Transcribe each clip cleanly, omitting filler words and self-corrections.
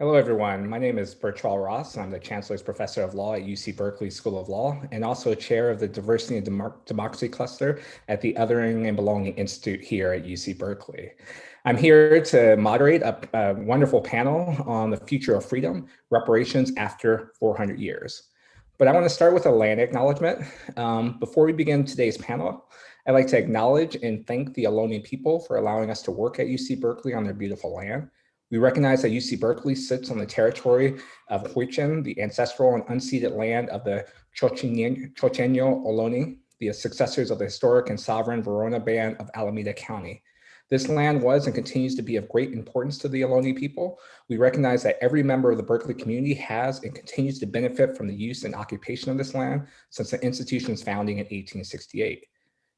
Hello, everyone. My name is Bertrand Ross, and I'm the Chancellor's Professor of Law at UC Berkeley School of Law, and also Chair of the Diversity and Democracy Cluster at the Othering and Belonging Institute here at UC Berkeley. I'm here to moderate a wonderful panel on the future of freedom, reparations after 400 years. But I want to start with a land acknowledgement. Before we begin today's panel, I'd like to acknowledge and thank the Ohlone people for allowing us to work at UC Berkeley on their beautiful land. We recognize that UC Berkeley sits on the territory of Huichin, the ancestral and unceded land of the Chochenyo Ohlone, the successors of the historic and sovereign Verona Band of Alameda County. This land was and continues to be of great importance to the Ohlone people. We recognize that every member of the Berkeley community has and continues to benefit from the use and occupation of this land since the institution's founding in 1868.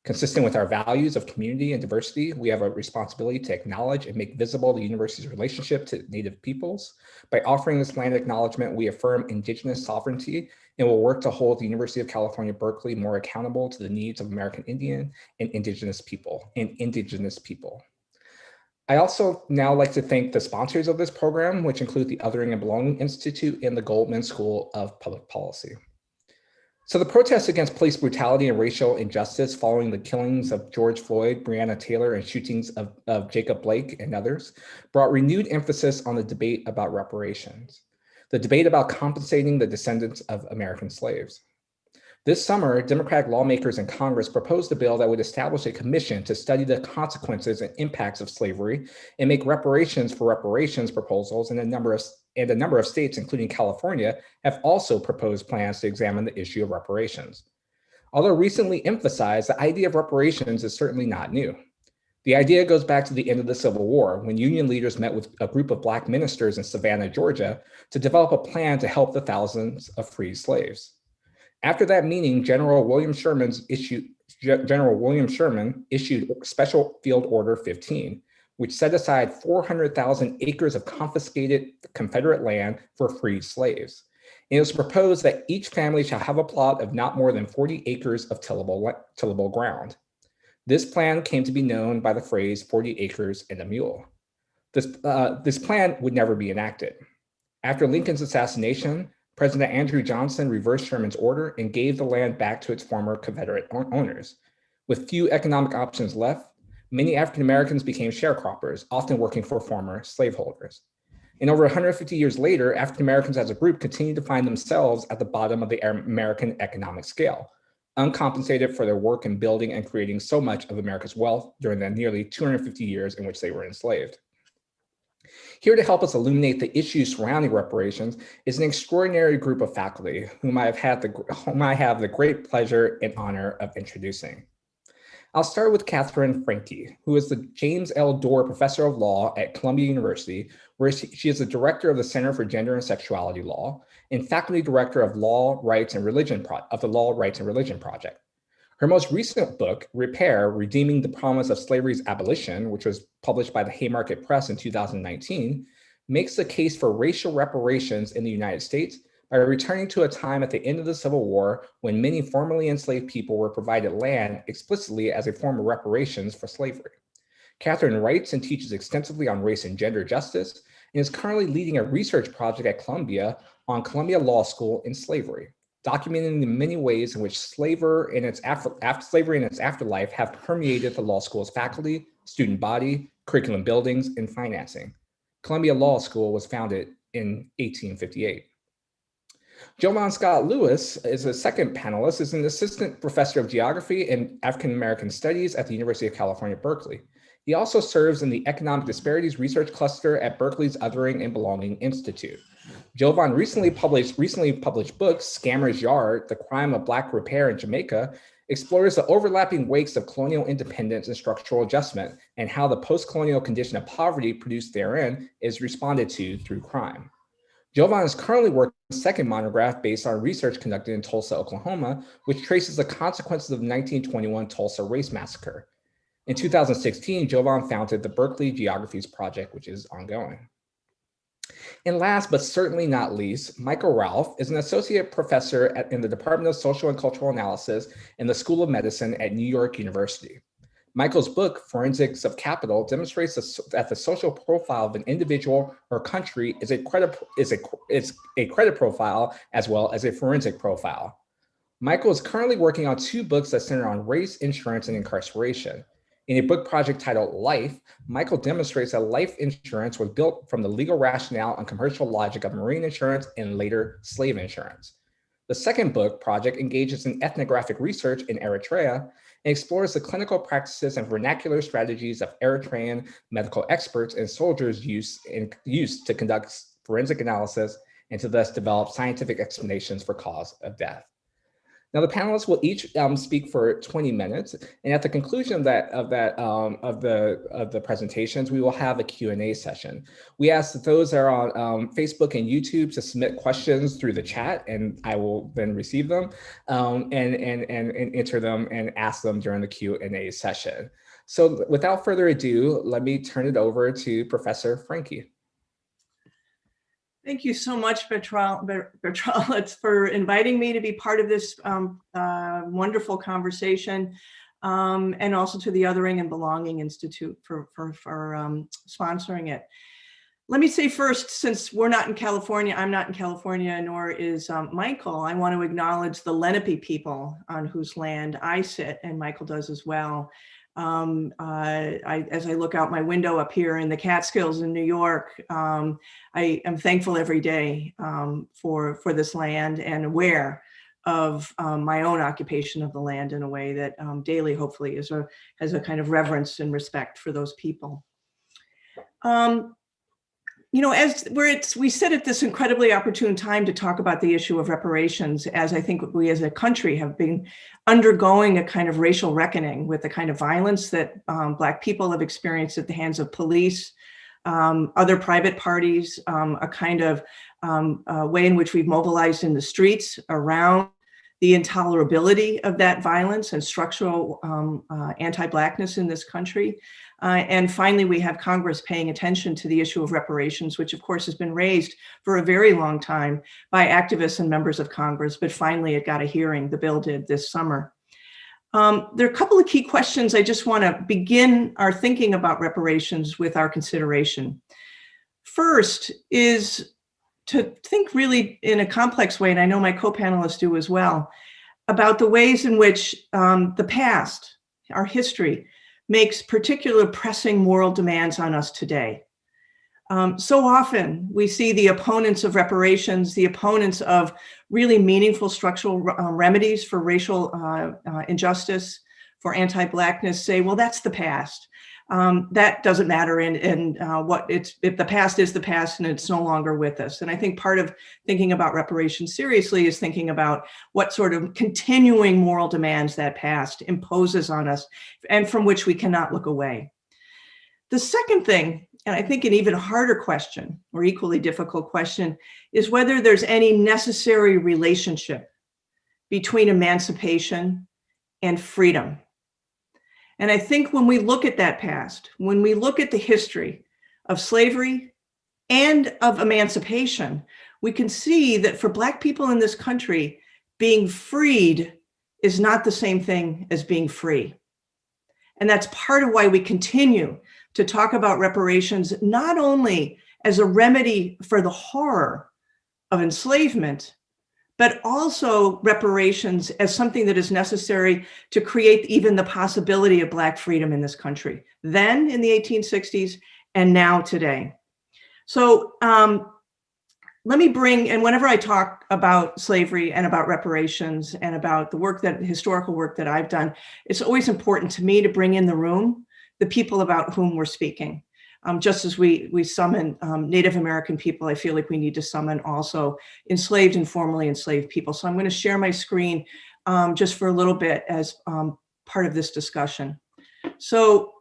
Consistent with our values of community and diversity, we have a responsibility to acknowledge and make visible the university's relationship to Native peoples. By offering this land acknowledgement, we affirm Indigenous sovereignty and will work to hold the University of California, Berkeley more accountable to the needs of American Indian and Indigenous people. I also now like to thank the sponsors of this program, which include the Othering and Belonging Institute and the Goldman School of Public Policy. So the protests against police brutality and racial injustice following the killings of George Floyd, Breonna Taylor, and shootings of Jacob Blake and others brought renewed emphasis on the debate about reparations, the debate about compensating the descendants of American slaves. This summer, Democratic lawmakers in Congress proposed a bill that would establish a commission to study the consequences and impacts of slavery and make reparations for reparations proposals, and a number of states, including California, have also proposed plans to examine the issue of reparations. Although recently emphasized, the idea of reparations is certainly not new. The idea goes back to the end of the Civil War, when Union leaders met with a group of Black ministers in Savannah, Georgia, to develop a plan to help the thousands of freed slaves. After that meeting, General William Sherman issued Special Field Order 15, which set aside 400,000 acres of confiscated Confederate land for freed slaves. And it was proposed that each family shall have a plot of not more than 40 acres of tillable ground. This plan came to be known by the phrase 40 acres and a mule. This plan would never be enacted. After Lincoln's assassination, President Andrew Johnson reversed Sherman's order and gave the land back to its former Confederate owners. With few economic options left, many African Americans became sharecroppers, often working for former slaveholders. And over 150 years later, African Americans as a group continued to find themselves at the bottom of the American economic scale, uncompensated for their work in building and creating so much of America's wealth during the nearly 250 years in which they were enslaved. Here to help us illuminate the issues surrounding reparations is an extraordinary group of faculty whom I have the great pleasure and honor of introducing. I'll start with Katherine Frankie, who is the James L. Dorr Professor of Law at Columbia University, where she is the Director of the Center for Gender and Sexuality Law and Faculty Director of the Law, Rights, and Religion Project. Her most recent book, Repair, Redeeming the Promise of Slavery's Abolition, which was published by the Haymarket Press in 2019, makes the case for racial reparations in the United States by returning to a time at the end of the Civil War when many formerly enslaved people were provided land explicitly as a form of reparations for slavery. Katherine writes and teaches extensively on race and gender justice and is currently leading a research project at Columbia on Columbia Law School and slavery, documenting the many ways in which slavery and its afterlife have permeated the law school's faculty, student body, curriculum buildings, and financing. Columbia Law School was founded in 1858. Jovan Scott Lewis is a second panelist, is an assistant professor of geography and African American studies at the University of California, Berkeley. He also serves in the Economic Disparities Research Cluster at Berkeley's Othering and Belonging Institute. Jovan recently published books, Scammer's Yard, The Crime of Black Repair in Jamaica, explores the overlapping wakes of colonial independence and structural adjustment and how the post-colonial condition of poverty produced therein is responded to through crime. Jovan is currently working on a second monograph based on research conducted in Tulsa, Oklahoma, which traces the consequences of the 1921 Tulsa Race Massacre. In 2016, Jovan founded the Berkeley Geographies Project, which is ongoing. And last, but certainly not least, Michael Ralph is an associate professor in the Department of Social and Cultural Analysis in the School of Medicine at New York University. Michael's book, Forensics of Capital, demonstrates that the social profile of an individual or country is a credit profile as well as a forensic profile. Michael is currently working on 2 books that center on race, insurance, and incarceration. In a book project titled Life, Michael demonstrates that life insurance was built from the legal rationale and commercial logic of marine insurance and later slave insurance. The second book project engages in ethnographic research in Eritrea and explores the clinical practices and vernacular strategies of Eritrean medical experts and soldiers used to conduct forensic analysis and to thus develop scientific explanations for cause of death. Now, the panelists will each speak for 20 minutes, and at the conclusion of the presentations, we will have a Q&A session. We ask that those that are on Facebook and YouTube to submit questions through the chat, and I will then receive them and enter them and ask them during the Q&A session. So, without further ado, let me turn it over to Professor Frankie. Thank you so much, Bertrand, for inviting me to be part of this wonderful conversation, and also to the Othering and Belonging Institute for sponsoring it. Let me say first, since we're not in California, I'm not in California, nor is Michael, I want to acknowledge the Lenape people on whose land I sit, and Michael does as well. As I look out my window up here in the Catskills in New York, I am thankful every day for this land and aware of my own occupation of the land in a way that daily, hopefully, has a kind of reverence and respect for those people. You know, we sit at this incredibly opportune time to talk about the issue of reparations, as I think we as a country have been undergoing a kind of racial reckoning with the kind of violence that Black people have experienced at the hands of police, other private parties, a kind of way in which we've mobilized in the streets around the intolerability of that violence and structural anti-Blackness in this country. And finally, we have Congress paying attention to the issue of reparations, which of course has been raised for a very long time by activists and members of Congress, but finally it got a hearing, the bill did this summer. There are a couple of key questions I just want to begin our thinking about reparations with our consideration. First is to think really in a complex way, and I know my co-panelists do as well, about the ways in which the past, our history, makes particular pressing moral demands on us today. So often we see the opponents of reparations, the opponents of really meaningful structural remedies for racial injustice, for anti-Blackness, say, well, that's the past. That doesn't matter, and if the past is the past and it's no longer with us. And I think part of thinking about reparations seriously is thinking about what sort of continuing moral demands that past imposes on us and from which we cannot look away. The second thing, and I think an even harder question or equally difficult question, is whether there's any necessary relationship between emancipation and freedom. And I think when we look at that past, when we look at the history of slavery and of emancipation, we can see that for Black people in this country, being freed is not the same thing as being free. And that's part of why we continue to talk about reparations, not only as a remedy for the horror of enslavement, but also reparations as something that is necessary to create even the possibility of Black freedom in this country, then in the 1860s and now today. So let me bring, and whenever I talk about slavery and about reparations and about the historical work that I've done, it's always important to me to bring in the room the people about whom we're speaking. Just as we summon Native American people, I feel like we need to summon also enslaved and formerly enslaved people. So I'm going to share my screen just for a little bit as part of this discussion. So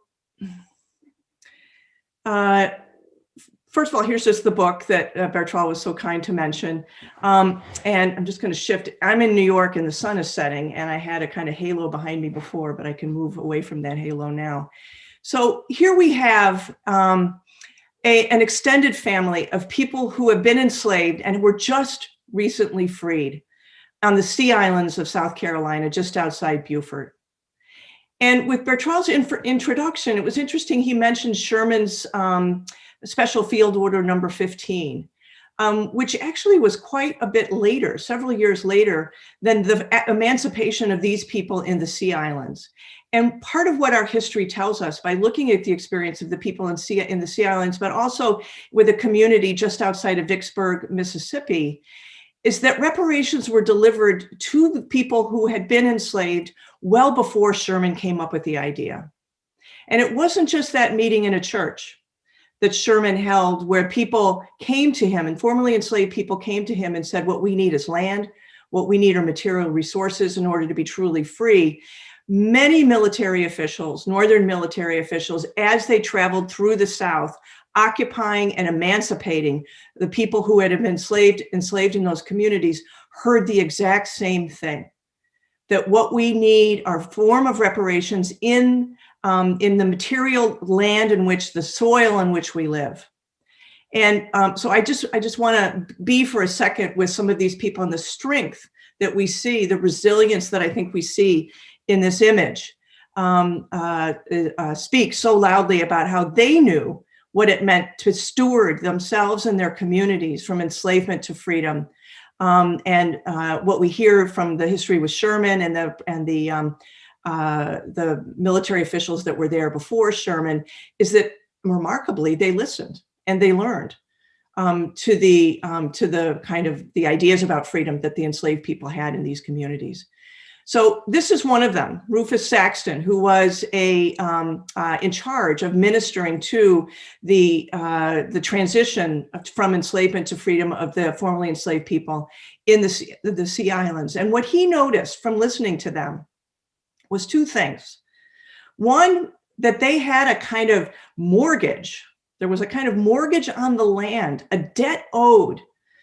first of all, here's just the book that Bertrand was so kind to mention. And I'm just going to shift. I'm in New York and the sun is setting, and I had a kind of halo behind me before, but I can move away from that halo now. So here we have an extended family of people who have been enslaved and were just recently freed on the Sea Islands of South Carolina, just outside Beaufort. And with Bertrand's introduction, it was interesting. He mentioned Sherman's Special Field Order number 15, which actually was quite a bit later, several years later, than the emancipation of these people in the Sea Islands. And part of what our history tells us by looking at the experience of the people in the Sea Islands, but also with a community just outside of Vicksburg, Mississippi, is that reparations were delivered to the people who had been enslaved well before Sherman came up with the idea. And it wasn't just that meeting in a church that Sherman held where people came to him, and formerly enslaved people came to him and said, what we need is land, what we need are material resources in order to be truly free. Many military officials, Northern military officials, as they traveled through the South, occupying and emancipating the people who had been enslaved in those communities, heard the exact same thing, that what we need are a form of reparations in the material land in which, the soil in which we live. And so I just want to be for a second with some of these people and the strength that we see, the resilience that I think we see in this image speak so loudly about how they knew what it meant to steward themselves and their communities from enslavement to freedom. And what we hear from the history with Sherman and the military officials that were there before Sherman is that remarkably they listened and they learned to the kind of the ideas about freedom that the enslaved people had in these communities. So this is one of them, Rufus Saxton, who was in charge of ministering to the transition from enslavement to freedom of the formerly enslaved people in the Sea Islands. And what he noticed from listening to them was two things. One, that they had a kind of mortgage. There was a kind of mortgage on the land, a debt owed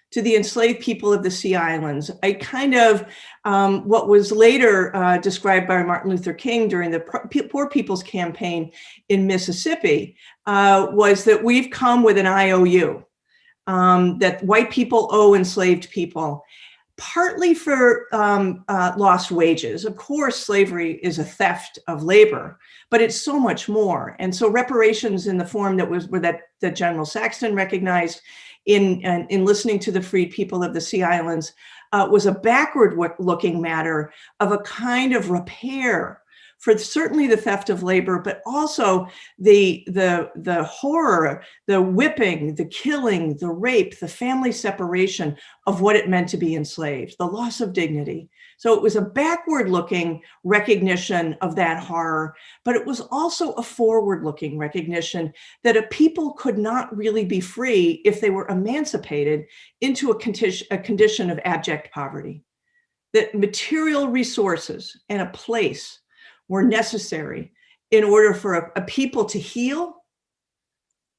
to the enslaved people of the Sea Islands, a kind of what was later described by Martin Luther King during the Poor People's Campaign in Mississippi, was that we've come with an IOU that white people owe enslaved people, partly for lost wages. Of course, slavery is a theft of labor, but it's so much more. And so reparations in the form that General Saxton recognized in listening to the freed people of the Sea Islands was a backward-looking matter of a kind of repair for certainly the theft of labor, but also the horror, the whipping, the killing, the rape, the family separation of what it meant to be enslaved, the loss of dignity. So it was a backward-looking recognition of that horror, but it was also a forward-looking recognition that a people could not really be free if they were emancipated into a condition of abject poverty, that material resources and a place were necessary in order for a people to heal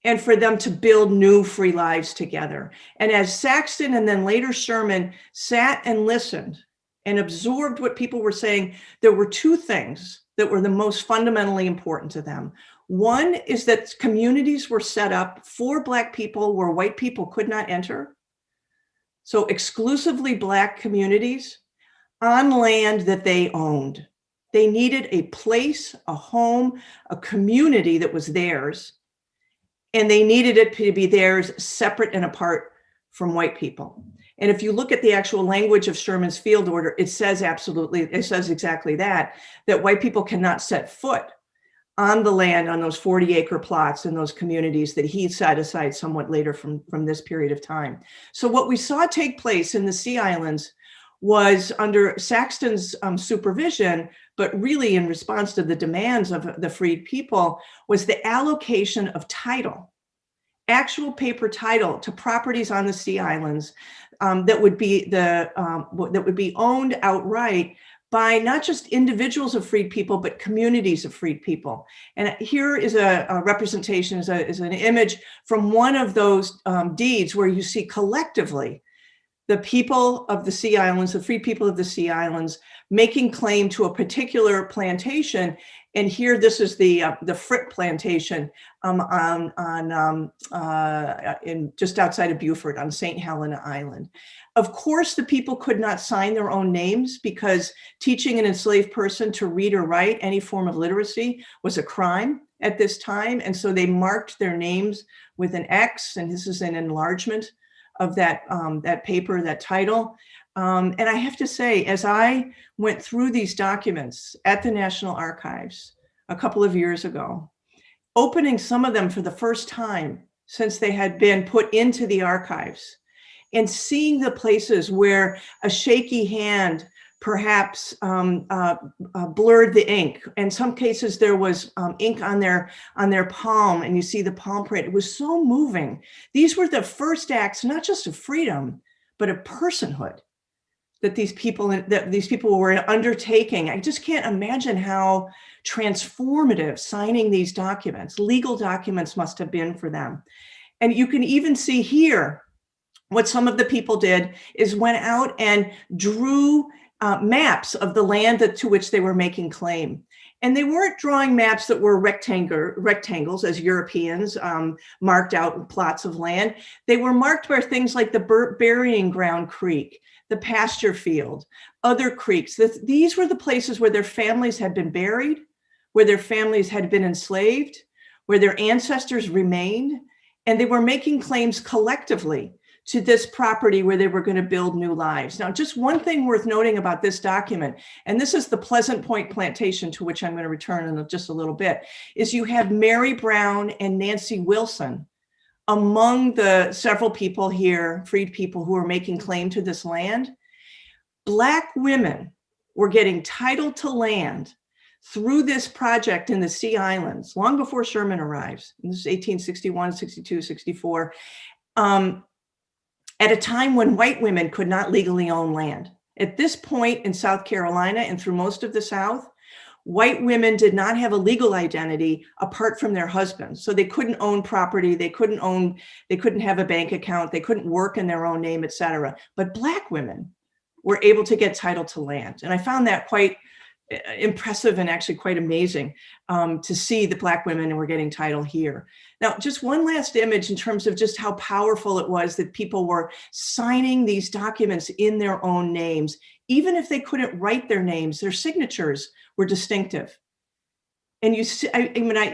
and for them to build new free lives together. And as Saxton and then later Sherman sat and listened and absorbed what people were saying, there were two things that were the most fundamentally important to them. One is that communities were set up for Black people where white people could not enter. So exclusively Black communities on land that they owned. They needed a place, a home, a community that was theirs, and they needed it to be theirs separate and apart from white people. And if you look at the actual language of Sherman's field order, it says exactly that white people cannot set foot on the land, on those 40-acre plots in those communities that he set aside somewhat later from this period of time. So what we saw take place in the Sea Islands was under Saxton's supervision, but really in response to the demands of the freed people, was the allocation of title, actual paper title to properties on the Sea Islands that would be owned outright by not just individuals of freed people, but communities of freed people. And here is a representation, is an image from one of those deeds where you see collectively the people of the Sea Islands, the free people of the Sea Islands, making claim to a particular plantation. And here, this is the Frick plantation in just outside of Beaufort on St. Helena Island. Of course, the people could not sign their own names because teaching an enslaved person to read or write any form of literacy was a crime at this time. And so they marked their names with an X, and this is an enlargement of that, that paper, that title. And I have to say, as I went through these documents at the National Archives a couple of years ago, opening some of them for the first time since they had been put into the archives, and seeing the places where a shaky hand perhaps blurred the ink. In some cases, there was ink on their palm, and you see the palm print. It was so moving. These were the first acts, not just of freedom, but of personhood that these people were undertaking. I just can't imagine how transformative signing these documents, legal documents, must have been for them. And you can even see here what some of the people did is went out and drew maps of the land to which they were making claim. And they weren't drawing maps that were rectangles as Europeans marked out plots of land. They were marked by things like the burying ground creek, the pasture field, other creeks. These were the places where their families had been buried, where their families had been enslaved, where their ancestors remained, and they were making claims collectively to this property where they were going to build new lives. Now, just one thing worth noting about this document, and this is the Pleasant Point plantation to which I'm going to return in just a little bit, is you have Mary Brown and Nancy Wilson among the several people here, freed people who are making claim to this land. Black women were getting title to land through this project in the Sea Islands long before Sherman arrives. This is 1861, 62, 64. At a time when white women could not legally own land. At this point in South Carolina and through most of the South, white women did not have a legal identity apart from their husbands. So they couldn't own property, they couldn't have a bank account, they couldn't work in their own name, et cetera. But Black women were able to get title to land. And I found that quite impressive and actually quite amazing to see the Black women were getting title here. Now, just one last image in terms of just how powerful it was that people were signing these documents in their own names. Even if they couldn't write their names, their signatures were distinctive. And you see,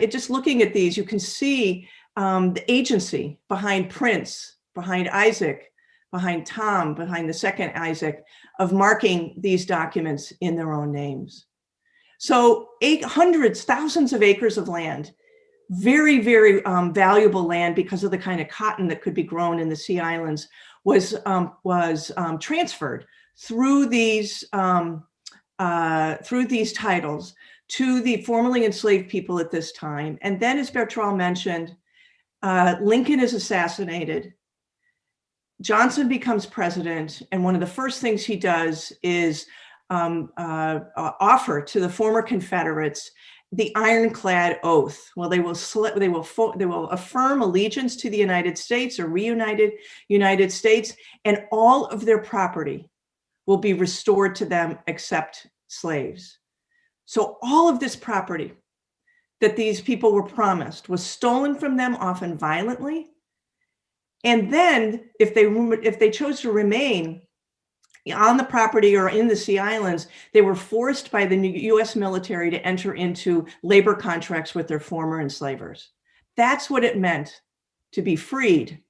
just looking at these, you can see the agency behind Prince, behind Isaac, behind Tom, behind the second Isaac, of marking these documents in their own names. So hundreds, thousands of acres of land, very, very valuable land because of the kind of cotton that could be grown in the Sea Islands, was transferred through these titles to the formerly enslaved people at this time. And then, as Bertrand mentioned, Lincoln is assassinated. Johnson becomes president, and one of the first things he does is offer to the former Confederates the ironclad oath. Well, they will affirm allegiance to the United States, or reunited United States, and all of their property will be restored to them except slaves. So all of this property that these people were promised was stolen from them, often violently. And then if they chose to remain on the property or in the Sea Islands, they were forced by the US military to enter into labor contracts with their former enslavers. That's what it meant to be freed,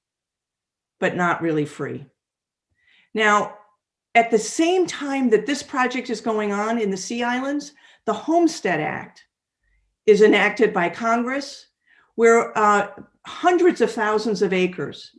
but not really free. Now, at the same time that this project is going on in the Sea Islands, the Homestead Act is enacted by Congress, where hundreds of thousands of acres,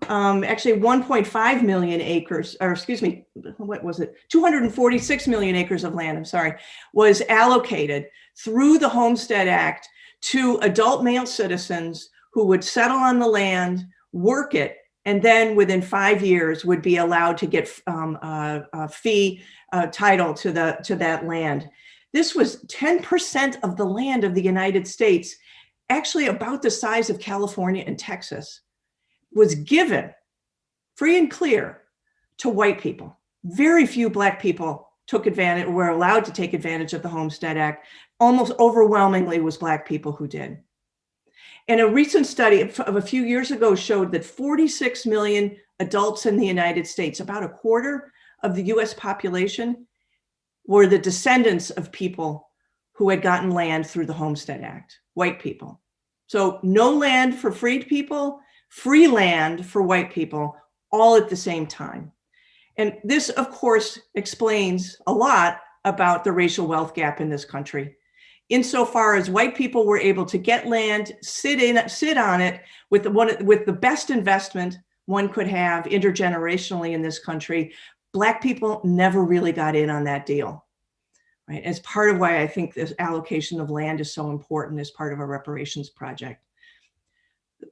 actually 1.5 million acres, or excuse me, what was it? 246 million acres of land, I'm sorry, was allocated through the Homestead Act to adult male citizens who would settle on the land, work it, and then within 5 years would be allowed to get a fee title to that land. This was 10% of the land of the United States, actually about the size of California and Texas, was given free and clear to white people. Very few Black people took advantage, were allowed to take advantage of the Homestead Act. Almost overwhelmingly was Black people who did. And a recent study of a few years ago showed that 46 million adults in the United States, about a quarter of the US population, were the descendants of people who had gotten land through the Homestead Act, white people. So no land for freed people, free land for white people, all at the same time. And this, of course, explains a lot about the racial wealth gap in this country. Insofar as white people were able to get land, sit on it with the best investment one could have intergenerationally in this country, Black people never really got in on that deal, right? As part of why I think this allocation of land is so important as part of a reparations project.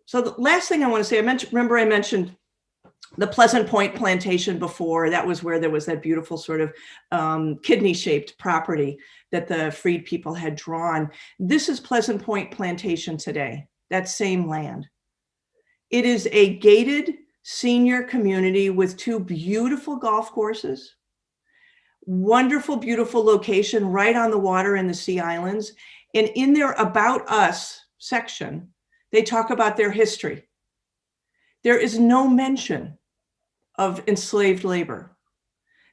So the last thing I want to say, I mentioned the Pleasant Point plantation before. That was where there was that beautiful sort of kidney-shaped property that the freed people had drawn. This is Pleasant Point plantation today, that same land. It is a gated senior community with 2 beautiful golf courses, wonderful, beautiful location right on the water in the Sea Islands. And in their About Us section, they talk about their history. There is no mention of enslaved labor.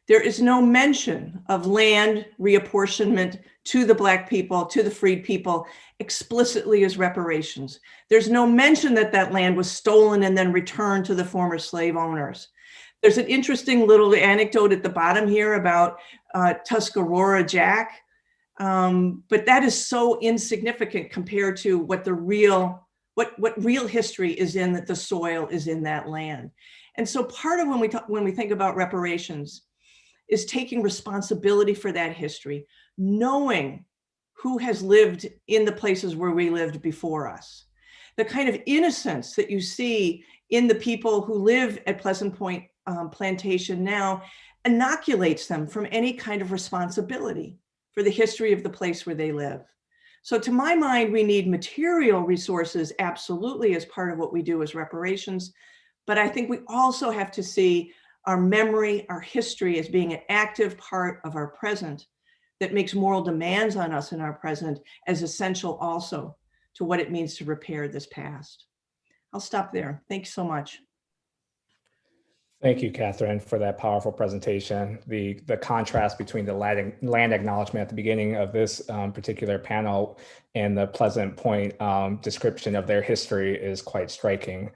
There is no mention of land reapportionment to the Black people, to the freed people, explicitly as reparations. There's no mention that that land was stolen and then returned to the former slave owners. There's an interesting little anecdote at the bottom here about Tuscarora Jack, but that is so insignificant compared to what the real history is in that the soil is in that land. And so part of when we think about reparations is taking responsibility for that history, knowing who has lived in the places where we lived before us. The kind of innocence that you see in the people who live at Pleasant Point Plantation now inoculates them from any kind of responsibility for the history of the place where they live. So to my mind, we need material resources absolutely as part of what we do as reparations, but I think we also have to see our memory, our history as being an active part of our present that makes moral demands on us in our present as essential also to what it means to repair this past. I'll stop there. Thanks so much. Thank you, Katherine, for that powerful presentation. The contrast between the land acknowledgement at the beginning of this particular panel and the Pleasant Point description of their history is quite striking.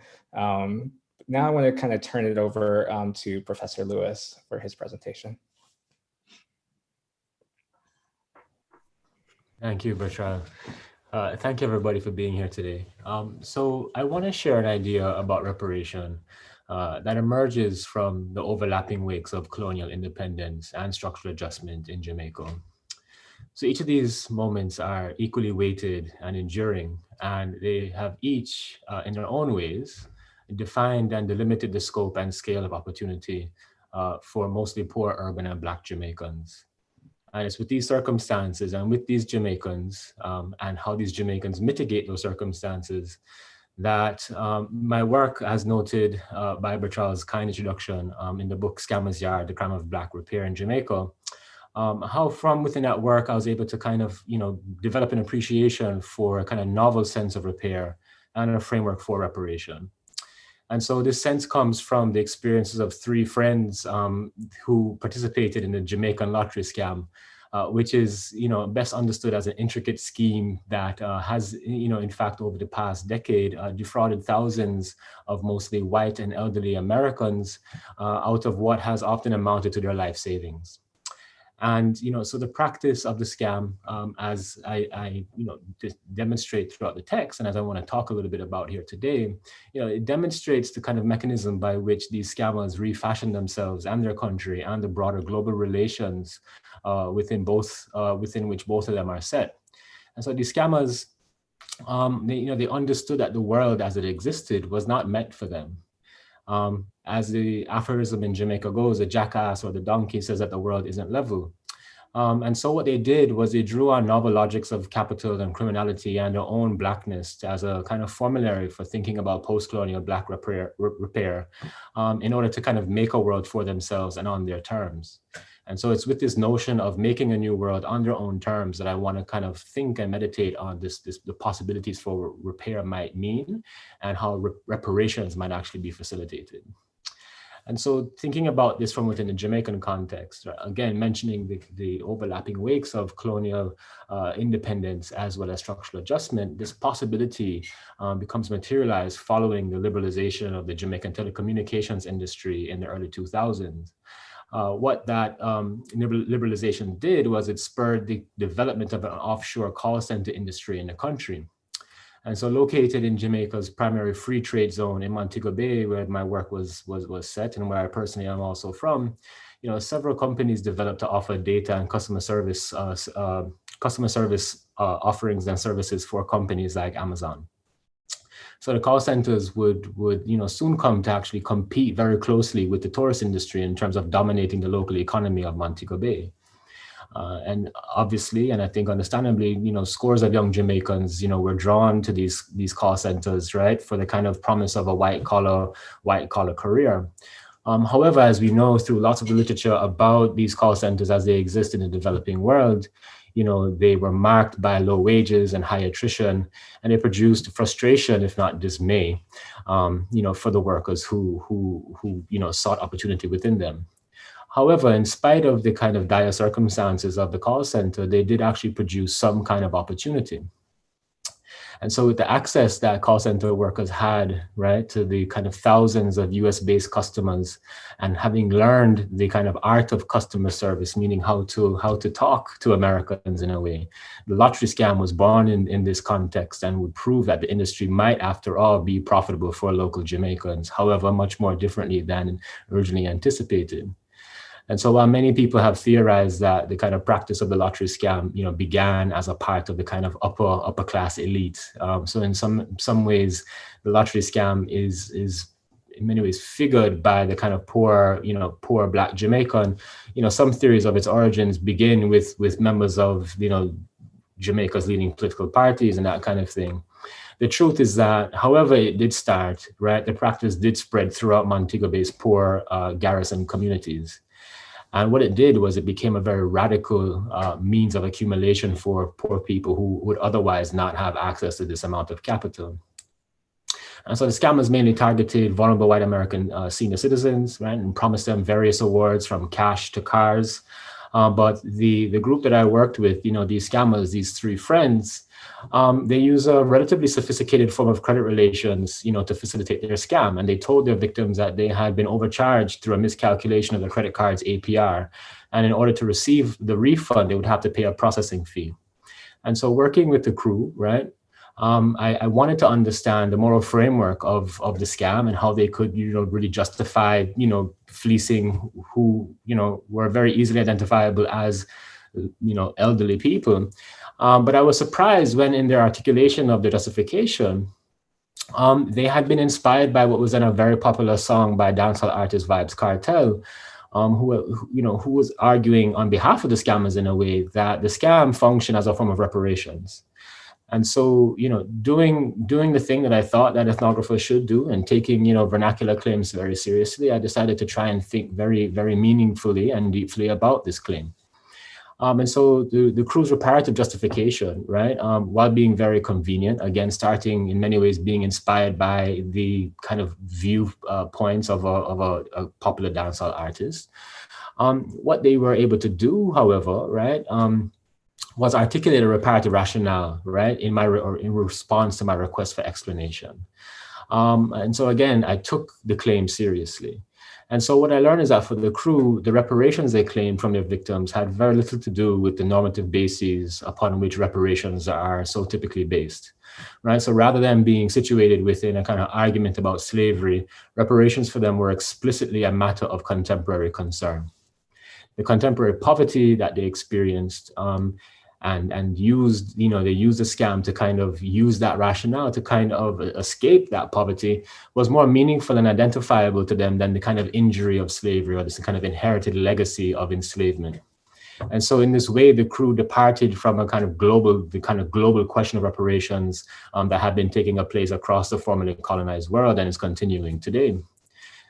Now I want to kind of turn it over to Professor Lewis for his presentation. Thank you, Bertrand. Thank you, everybody, for being here today. So I want to share an idea about reparation that emerges from the overlapping wakes of colonial independence and structural adjustment in Jamaica. So each of these moments are equally weighted and enduring, and they have each, in their own ways, defined and delimited the scope and scale of opportunity for mostly poor urban and Black Jamaicans. And it's with these circumstances and with these Jamaicans and how these Jamaicans mitigate those circumstances that my work, as noted by Bertrand's kind introduction in the book Scammers Yard, The Crime of Black Repair in Jamaica, how from within that work I was able to kind of, develop an appreciation for a kind of novel sense of repair and a framework for reparation. And so this sense comes from the experiences of 3 friends who participated in the Jamaican lottery scam, which is, best understood as an intricate scheme that has, in fact, over the past decade, defrauded thousands of mostly white and elderly Americans out of what has often amounted to their life savings. And, so the practice of the scam, as I demonstrate throughout the text, and as I want to talk a little bit about here today, it demonstrates the kind of mechanism by which these scammers refashion themselves and their country and the broader global relations within which both of them are set. And so these scammers, they understood that the world as it existed was not meant for them. As the aphorism in Jamaica goes, the jackass or the donkey says that the world isn't level. And so what they did was they drew on novel logics of capital and criminality and their own Blackness as a kind of formulary for thinking about post-colonial Black repair in order to kind of make a world for themselves and on their terms. And so it's with this notion of making a new world on their own terms that I want to kind of think and meditate on the possibilities for repair might mean and how reparations might actually be facilitated. And so thinking about this from within the Jamaican context, again, mentioning the overlapping wakes of colonial independence as well as structural adjustment, this possibility becomes materialized following the liberalization of the Jamaican telecommunications industry in the early 2000s. What that liberalization did was it spurred the development of an offshore call center industry in the country. And so located in Jamaica's primary free trade zone in Montego Bay, where my work was set and where I personally am also from, several companies developed to offer data and customer service offerings and services for companies like Amazon. So the call centers would soon come to actually compete very closely with the tourist industry in terms of dominating the local economy of Montego Bay. And obviously, and I think understandably, scores of young Jamaicans, were drawn to these call centers, right, for the kind of promise of a white collar career. However, as we know through lots of the literature about these call centers as they exist in the developing world, they were marked by low wages and high attrition, and they produced frustration, if not dismay, for the workers who sought opportunity within them. However, in spite of the kind of dire circumstances of the call center, they did actually produce some kind of opportunity. And so with the access that call center workers had, right, to the kind of thousands of US-based customers, and having learned the kind of art of customer service, meaning how to talk to Americans in a way, the lottery scam was born in this context and would prove that the industry might, after all, be profitable for local Jamaicans, however, much more differently than originally anticipated. And so while many people have theorized that the kind of practice of the lottery scam, began as a part of the kind of upper class elite. So in some ways, the lottery scam is in many ways figured by the kind of poor Black Jamaican. Some theories of its origins begin with members of, Jamaica's leading political parties and that kind of thing. The truth is that, however it did start, right, the practice did spread throughout Montego Bay's poor garrison communities. And what it did was it became a very radical means of accumulation for poor people who would otherwise not have access to this amount of capital. And so the scammers mainly targeted vulnerable white American senior citizens, right, and promised them various awards from cash to cars. But the group that I worked with, these scammers, these three friends, they use a relatively sophisticated form of credit relations, to facilitate their scam. And they told their victims that they had been overcharged through a miscalculation of the credit card's APR. And in order to receive the refund, they would have to pay a processing fee. And so working with the crew, right, I wanted to understand the moral framework of the scam and how they could, really justify, fleecing who, were very easily identifiable as, elderly people. But I was surprised when in their articulation of the justification, they had been inspired by what was then a very popular song by dancehall artist Vybz Kartel, who was arguing on behalf of the scammers in a way that the scam functioned as a form of reparations. And so, doing the thing that I thought that ethnographers should do and taking, vernacular claims very seriously, I decided to try and think very, very meaningfully and deeply about this claim. And so the crew's reparative justification, right, while being very convenient, again, starting in many ways being inspired by the kind of view points of a popular dancehall artist, what they were able to do, however, right, was articulate a reparative rationale, right, in response to my request for explanation. And so again, I took the claim seriously. And so what I learned is that for the crew, the reparations they claimed from their victims had very little to do with the normative bases upon which reparations are so typically based, right? So rather than being situated within a kind of argument about slavery, reparations for them were explicitly a matter of contemporary concern. The contemporary poverty that they experienced and used, they used the scam to kind of use that rationale to kind of escape that poverty was more meaningful and identifiable to them than the kind of injury of slavery or this kind of inherited legacy of enslavement. And so in this way, the crew departed from the kind of global question of reparations that had been taking place across the formerly colonized world and is continuing today.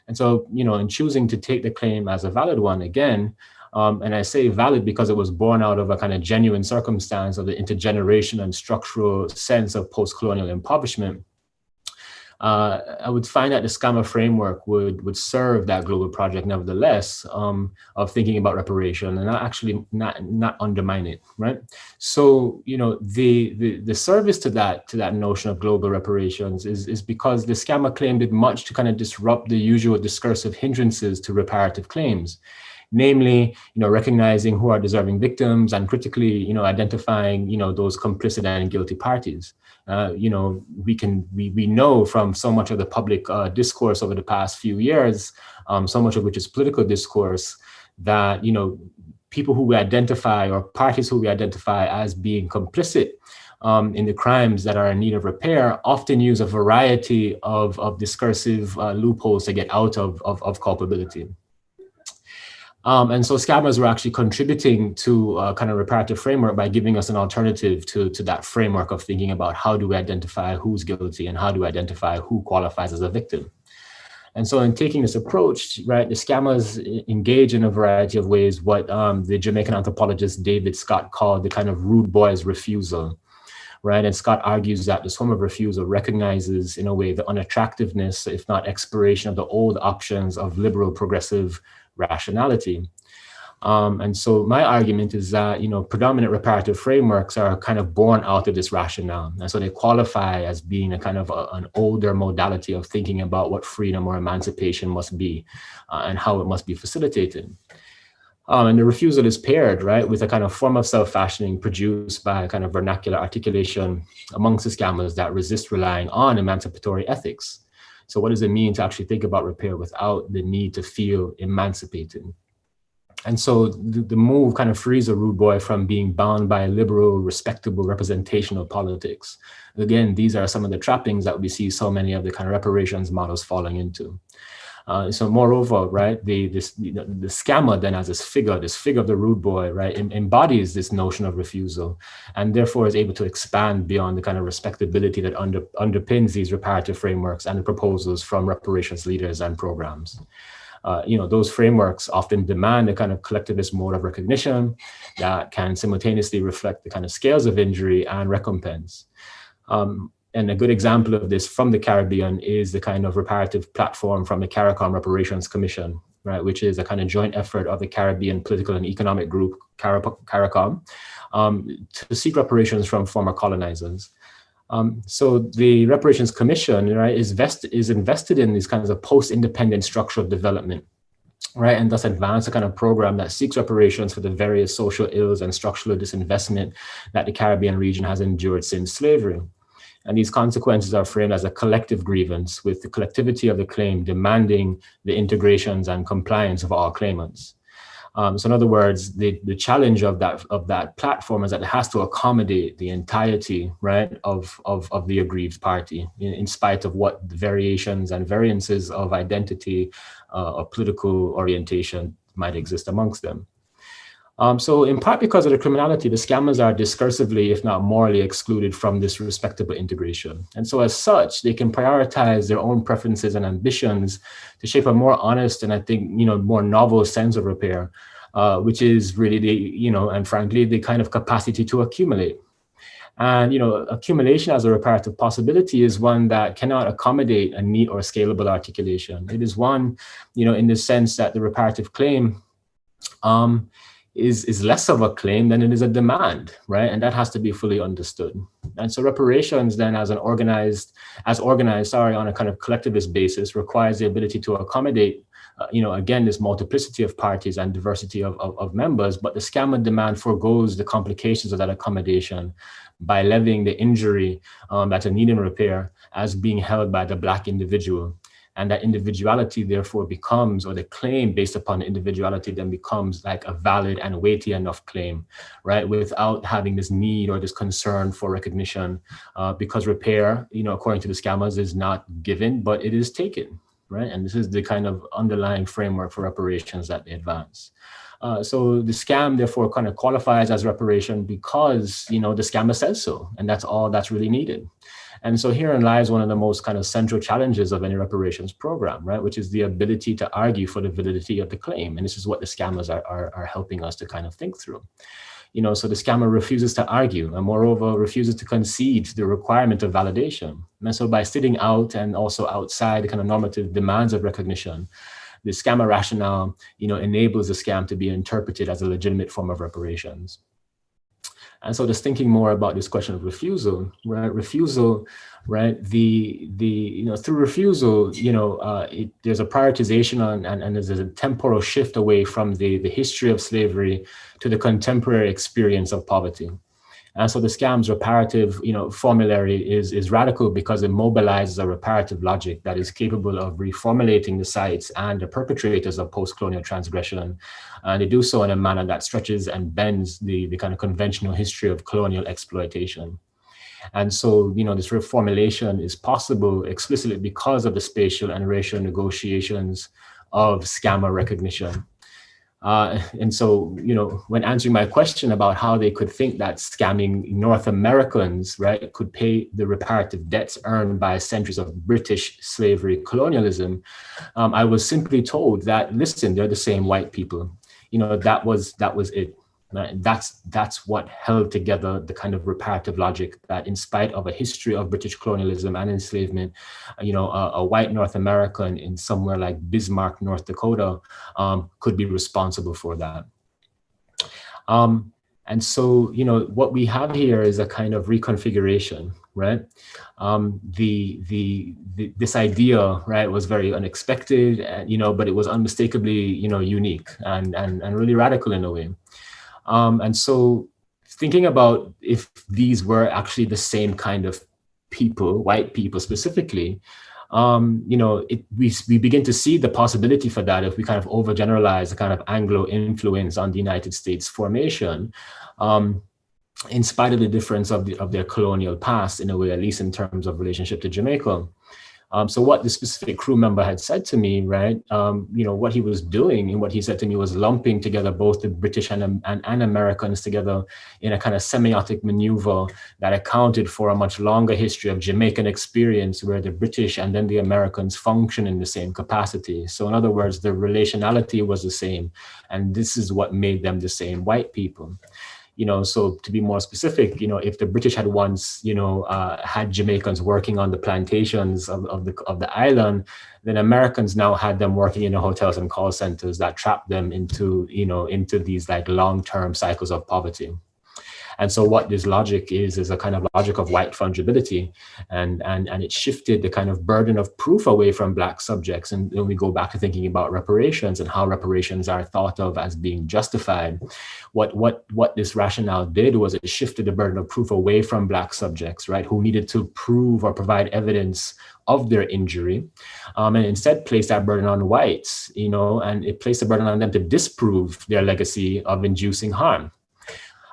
And so, in choosing to take the claim as a valid one again, and I say valid because it was born out of a kind of genuine circumstance of the intergenerational and structural sense of post-colonial impoverishment, I would find that the SCAMA framework would serve that global project nevertheless, of thinking about reparation and not undermine it, right? So, the service to that notion of global reparations is because the SCAMA claim did much to kind of disrupt the usual discursive hindrances to reparative claims. Namely, recognizing who are deserving victims and critically, identifying, those complicit and guilty parties. We know from so much of the public discourse over the past few years, so much of which is political discourse, that, people who we identify or parties who we identify as being complicit in the crimes that are in need of repair often use a variety of discursive loopholes to get out of culpability. And so SCAMAs were actually contributing to a kind of reparative framework by giving us an alternative to that framework of thinking about how do we identify who's guilty and how do we identify who qualifies as a victim. And so in taking this approach, right, the SCAMAs engage in a variety of ways what the Jamaican anthropologist David Scott called the kind of rude boy's refusal, right? And Scott argues that this form of refusal recognizes, in a way, the unattractiveness, if not expiration, of the old options of liberal progressive rationality. And so my argument is that, predominant reparative frameworks are kind of born out of this rationale. And so they qualify as being a kind of an older modality of thinking about what freedom or emancipation must be and how it must be facilitated. And the refusal is paired, right, with a kind of form of self-fashioning produced by a kind of vernacular articulation amongst the SCAMAs that resist relying on emancipatory ethics. So what does it mean to actually think about repair without the need to feel emancipated? And so the move kind of frees a rude boy from being bound by liberal, respectable representational politics. Again, these are some of the trappings that we see so many of the kind of reparations models falling into. So moreover, right, the SCAMA then as this figure of the rude boy, right, embodies this notion of refusal and therefore is able to expand beyond the kind of respectability that underpins these reparative frameworks and the proposals from reparations leaders and programs. Those frameworks often demand a kind of collectivist mode of recognition that can simultaneously reflect the kind of scales of injury and recompense. And a good example of this from the Caribbean is the kind of reparative platform from the CARICOM Reparations Commission, right, which is a kind of joint effort of the Caribbean political and economic group, CARICOM, to seek reparations from former colonizers. So the Reparations Commission, right, is invested in these kinds of post-independent structural development, right, and thus advance a kind of program that seeks reparations for the various social ills and structural disinvestment that the Caribbean region has endured since slavery. And these consequences are framed as a collective grievance, with the collectivity of the claim demanding the integrations and compliance of all claimants. So in other words, the challenge of that platform is that it has to accommodate the entirety, right, of the aggrieved party, in spite of what the variations and variances of identity or political orientation might exist amongst them. So in part because of the criminality, the SCAMAs are discursively, if not morally, excluded from this respectable integration. And so as such, they can prioritize their own preferences and ambitions to shape a more honest and I think, more novel sense of repair, which is really the, and frankly, the kind of capacity to accumulate. And, accumulation as a reparative possibility is one that cannot accommodate a neat or scalable articulation. It is one, in the sense that the reparative claim, is less of a claim than it is a demand, right? And that has to be fully understood. And so reparations then organized on a kind of collectivist basis requires the ability to accommodate, again, this multiplicity of parties and diversity of members, but the SCAMA demand forgoes the complications of that accommodation by levying the injury that's a need in repair as being held by the Black individual. And that individuality therefore becomes, or the claim based upon the individuality then becomes like a valid and weighty enough claim, right? Without having this need or this concern for recognition, because repair, according to the SCAMAs, is not given, but it is taken, right? And this is the kind of underlying framework for reparations that they advance. So the scam therefore kind of qualifies as reparation because, the scammer says so, and that's all that's really needed. And so herein lies one of the most kind of central challenges of any reparations program, right? Which is the ability to argue for the validity of the claim. And this is what the scammers are helping us to kind of think through. So the scammer refuses to argue and moreover refuses to concede the requirement of validation. And so by sitting out and also outside the kind of normative demands of recognition, the scammer rationale, enables the scam to be interpreted as a legitimate form of reparations. And so just thinking more about this question of refusal, right? Refusal, right? Through refusal, there's a prioritization and there's a temporal shift away from the history of slavery to the contemporary experience of poverty. And so the scam's reparative, formulary is radical because it mobilizes a reparative logic that is capable of reformulating the sites and the perpetrators of post-colonial transgression. And they do so in a manner that stretches and bends the kind of conventional history of colonial exploitation. And so, this reformulation is possible explicitly because of the spatial and racial negotiations of scammer recognition. And so, when answering my question about how they could think that scamming North Americans, right, could pay the reparative debts earned by centuries of British slavery colonialism, I was simply told that, listen, they're the same white people. That was it. That's what held together the kind of reparative logic that, in spite of a history of British colonialism and enslavement, a white North American in somewhere like Bismarck, North Dakota, could be responsible for that. And so, what we have here is a kind of reconfiguration, right? This idea, right, was very unexpected, but it was unmistakably, unique and really radical in a way. And so thinking about if these were actually the same kind of people, white people specifically, we begin to see the possibility for that if we kind of overgeneralize the kind of Anglo influence on the United States formation, in spite of the difference of their colonial past in a way, at least in terms of relationship to Jamaica. So what the specific crew member had said to me, right, what he was doing and what he said to me was lumping together both the British and Americans together in a kind of semiotic maneuver that accounted for a much longer history of Jamaican experience where the British and then the Americans function in the same capacity. So in other words, the relationality was the same, and this is what made them the same white people. So to be more specific, if the British had once, had Jamaicans working on the plantations of the island, then Americans now had them working in the hotels and call centers that trapped them into these like long-term cycles of poverty. And so what this logic is a kind of logic of white fungibility, and it shifted the kind of burden of proof away from Black subjects. And when we go back to thinking about reparations and how reparations are thought of as being justified, what this rationale did was it shifted the burden of proof away from Black subjects, right, who needed to prove or provide evidence of their injury, and instead placed that burden on whites, and it placed the burden on them to disprove their legacy of inducing harm.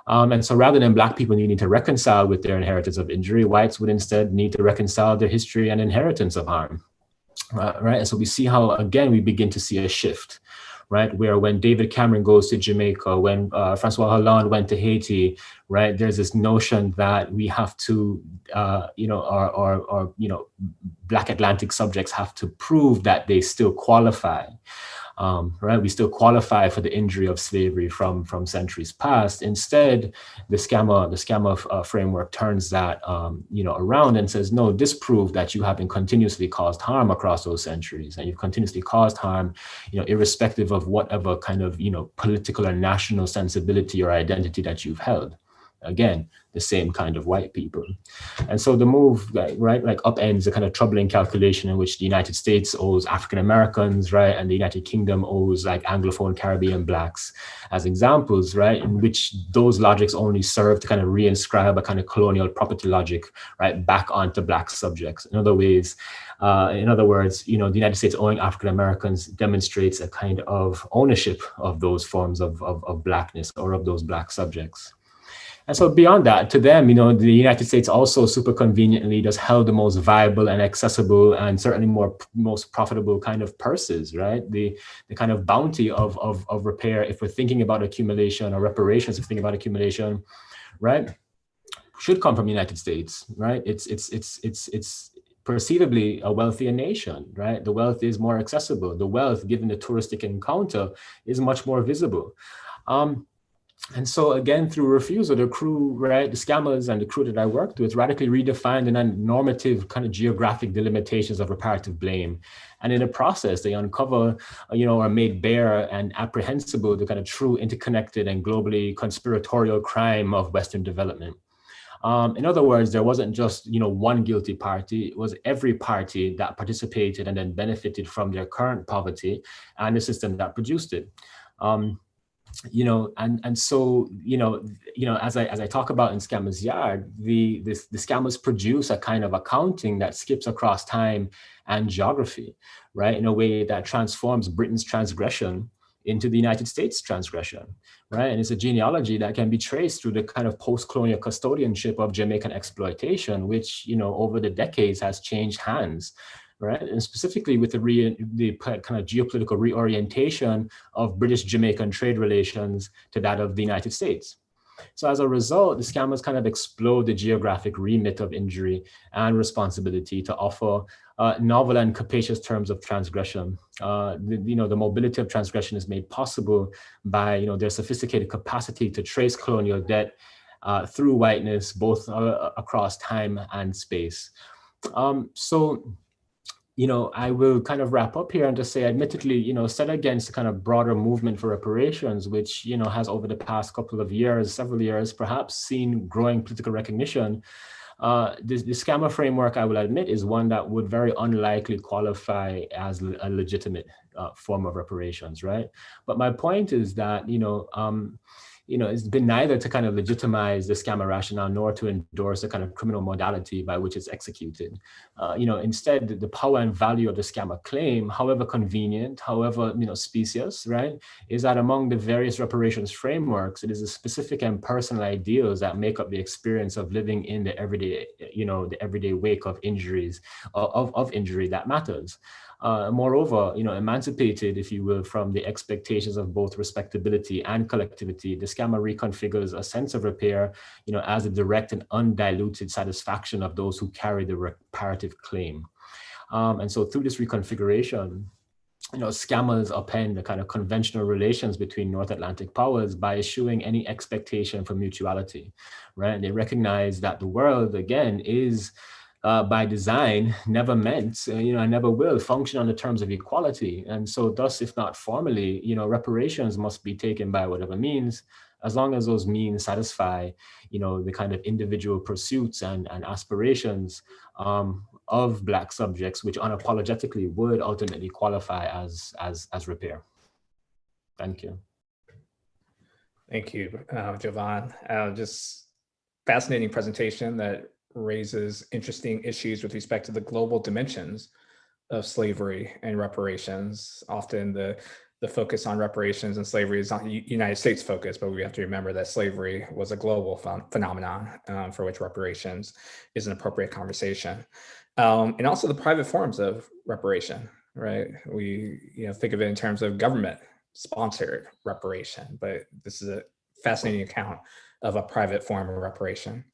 And so rather than Black people needing to reconcile with their inheritance of injury, whites would instead need to reconcile their history and inheritance of harm, right? And so we see how, again, we begin to see a shift, right? Where when David Cameron goes to Jamaica, when Francois Hollande went to Haiti, right? There's this notion that we have to, Black Atlantic subjects have to prove that they still qualify. Right, we still qualify for the injury of slavery from centuries past. Instead, the scammer framework turns that around and says, no, disprove that you have been continuously caused harm across those centuries, and you've continuously caused harm, irrespective of whatever kind of political or national sensibility or identity that you've held. Again, the same kind of white people. And so the move, right, like upends a kind of troubling calculation in which the United States owes African Americans, right, and the United Kingdom owes like Anglophone Caribbean Blacks as examples, right, in which those logics only serve to kind of reinscribe a kind of colonial property logic, right, back onto Black subjects. In other words, the United States owing African Americans demonstrates a kind of ownership of those forms of Blackness or of those Black subjects. And so beyond that, to them, the United States also super conveniently just held the most viable and accessible and certainly most profitable kind of purses, right? The kind of bounty of repair, if we're thinking about accumulation, or reparations, if we're thinking about accumulation, right, should come from the United States, right? It's perceivably a wealthier nation, right? The wealth is more accessible. The wealth, given the touristic encounter, is much more visible. And so again, through refusal, the crew, right, the scammers and the crew that I worked with radically redefined the normative kind of geographic delimitations of reparative blame. And in the process, they uncover, or made bare and apprehensible the kind of true interconnected and globally conspiratorial crime of Western development. In other words, there wasn't just, one guilty party. It was every party that participated and then benefited from their current poverty and the system that produced it. And so, as I talk about in Scammers Yard, the scammers produce a kind of accounting that skips across time and geography, right, in a way that transforms Britain's transgression into the United States transgression, right? And it's a genealogy that can be traced through the kind of post-colonial custodianship of Jamaican exploitation, which, over the decades has changed hands, right? And specifically with the kind of geopolitical reorientation of British Jamaican trade relations to that of the United States. So as a result, the scammers kind of explode the geographic remit of injury and responsibility to offer novel and capacious terms of transgression. The mobility of transgression is made possible by their sophisticated capacity to trace colonial debt through whiteness, both across time and space. I will kind of wrap up here and just say, admittedly, set against the kind of broader movement for reparations, which, has over the past couple of years, several years, perhaps seen growing political recognition. The scammer framework, I will admit, is one that would very unlikely qualify as a legitimate form of reparations, right? But my point is that, it's been neither to kind of legitimize the scammer rationale nor to endorse the kind of criminal modality by which it's executed. Instead, the power and value of the scammer claim, however convenient, however specious, right, is that among the various reparations frameworks, it is the specific and personal ideals that make up the experience of living in the everyday, the everyday wake of injuries, of injury that matters. Moreover, emancipated, if you will, from the expectations of both respectability and collectivity, the scammer reconfigures a sense of repair, as a direct and undiluted satisfaction of those who carry the reparative claim. And so through this reconfiguration, scammers upend the kind of conventional relations between North Atlantic powers by eschewing any expectation for mutuality, right? And they recognize that the world, again, is by design, never meant, and never will function on the terms of equality. And so thus, if not formally, reparations must be taken by whatever means, as long as those means satisfy, the kind of individual pursuits and aspirations of Black subjects, which unapologetically would ultimately qualify as repair. Thank you. Thank you, Jovan. Just fascinating presentation that raises interesting issues with respect to the global dimensions of slavery and reparations. Often the focus on reparations and slavery is not United States focus, but we have to remember that slavery was a global phenomenon for which reparations is an appropriate conversation. And also the private forms of reparation, right? We think of it in terms of government sponsored reparation, but this is a fascinating account of a private form of reparation.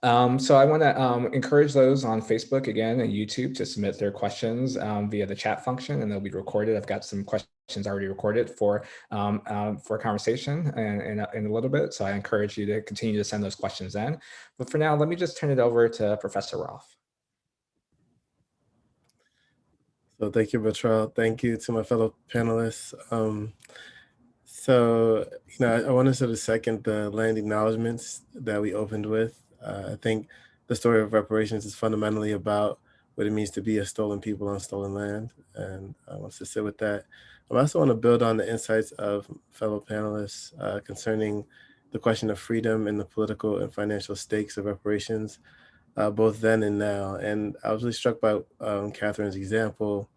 So I want to encourage those on Facebook again and YouTube to submit their questions via the chat function, and they'll be recorded. I've got some questions already recorded for conversation in a little bit. So I encourage you to continue to send those questions in. But for now, let me just turn it over to Professor Rolfe. So thank you, Bertrand. Thank you to my fellow panelists. So, I want to sort of second the land acknowledgements that we opened with. I think the story of reparations is fundamentally about what it means to be a stolen people on stolen land. And I want to sit with that. I also want to build on the insights of fellow panelists concerning the question of freedom and the political and financial stakes of reparations, both then and now. And I was really struck by Katherine's example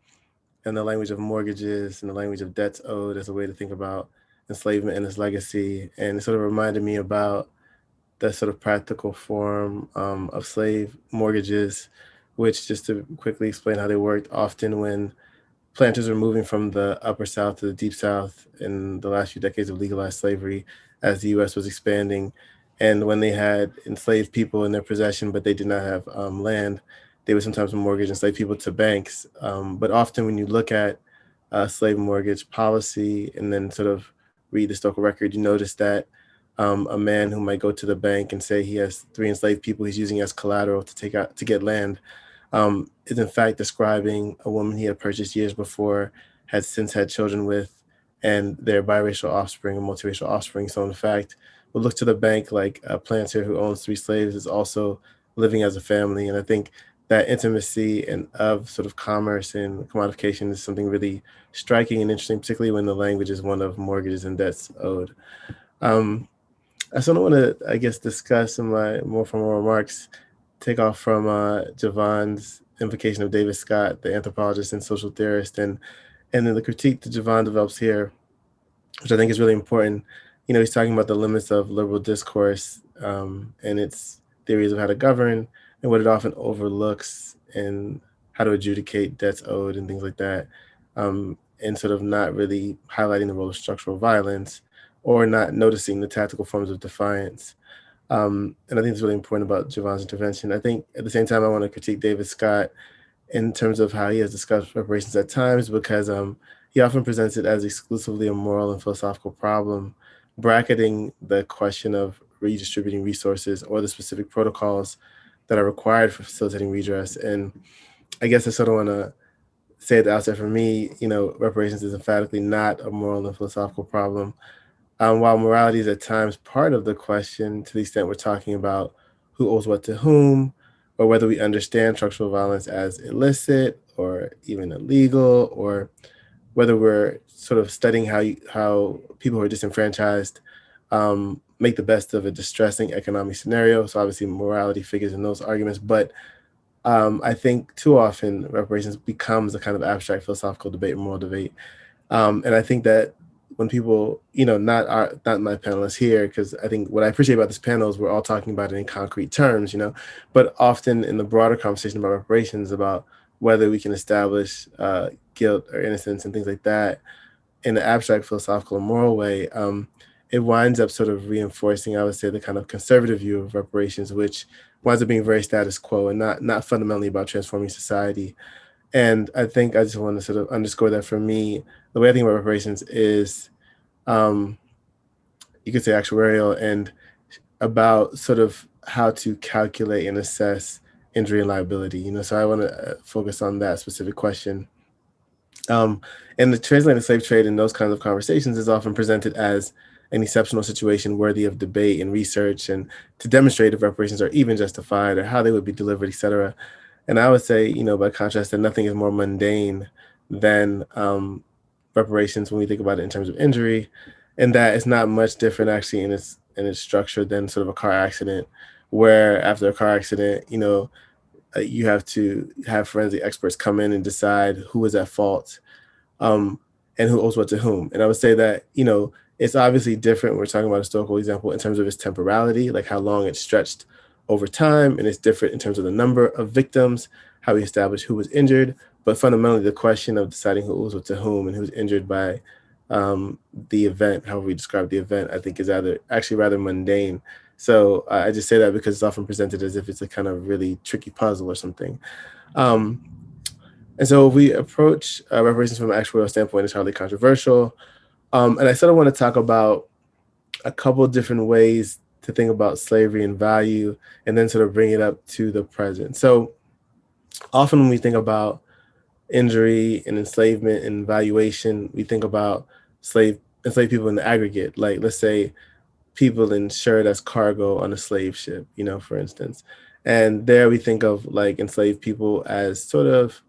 and the language of mortgages and the language of debts owed as a way to think about enslavement and its legacy. And it sort of reminded me about the sort of practical form of slave mortgages, which, just to quickly explain how they worked, often when planters were moving from the upper South to the deep South in the last few decades of legalized slavery as the U.S. was expanding. And when they had enslaved people in their possession, but they did not have land, they would sometimes mortgage enslaved people to banks. But often when you look at slave mortgage policy and then sort of read the historical record, you notice that a man who might go to the bank and say he has 3 enslaved people he's using as collateral to get land is in fact describing a woman he had purchased years before, had since had children with, and their biracial offspring and multiracial offspring. So in fact, we'll look to the bank like a planter who owns 3 slaves is also living as a family. And I think that intimacy and of sort of commerce and commodification is something really striking and interesting, particularly when the language is one of mortgages and debts owed. I sort of want to, I guess, discuss in my more formal remarks, take off from Javon's invocation of David Scott, the anthropologist and social theorist, and then the critique that Javon develops here, which I think is really important. You know, he's talking about the limits of liberal discourse and its theories of how to govern and what it often overlooks and how to adjudicate debts owed and things like that, and sort of not really highlighting the role of structural violence or not noticing the tactical forms of defiance. And I think it's really important about Javon's intervention. I think at the same time, I want to critique David Scott in terms of how he has discussed reparations at times, because he often presents it as exclusively a moral and philosophical problem, bracketing the question of redistributing resources or the specific protocols that are required for facilitating redress. And I guess I sort of want to say at the outset, for me, you know, reparations is emphatically not a moral and philosophical problem. While morality is at times part of the question, to the extent we're talking about who owes what to whom, or whether we understand structural violence as illicit or even illegal, or whether we're sort of studying how people who are disenfranchised make the best of a distressing economic scenario. So obviously morality figures in those arguments, but I think too often reparations becomes a kind of abstract philosophical debate, moral debate. And I think that when people, you know, not my panelists here, because I think what I appreciate about this panel is we're all talking about it in concrete terms, you know, but often in the broader conversation about reparations, about whether we can establish guilt or innocence and things like that in an abstract philosophical or moral way, it winds up sort of reinforcing, I would say, the kind of conservative view of reparations, which winds up being very status quo and not fundamentally about transforming society. And I think I just want to sort of underscore that for me, the way I think about reparations is, you could say actuarial and about sort of how to calculate and assess injury and liability, you know, so I want to focus on that specific question. And the transatlantic slave trade in those kinds of conversations is often presented as an exceptional situation worthy of debate and research and to demonstrate if reparations are even justified or how they would be delivered, et cetera. And I would say, you know, by contrast, that nothing is more mundane than reparations when we think about it in terms of injury, and that it's not much different actually in its structure than sort of a car accident, where after a car accident, you know, you have to have forensic experts come in and decide who was at fault and who owes what to whom. And I would say that, you know, it's obviously different. We're talking about a historical example in terms of its temporality, like how long it stretched over time, and it's different in terms of the number of victims, how we establish who was injured, but fundamentally the question of deciding who owes what to whom and who's injured by the event, how we describe the event, I think is actually rather mundane. So I just say that because it's often presented as if it's a kind of really tricky puzzle or something. And so if we approach reparations from an actuarial standpoint, it's hardly controversial. And I sort of want to talk about a couple of different ways to think about slavery and value, and then sort of bring it up to the present. So often when we think about injury and enslavement and valuation, we think about enslaved people in the aggregate, like let's say people insured as cargo on a slave ship, you know, for instance. And there we think of like enslaved people as sort of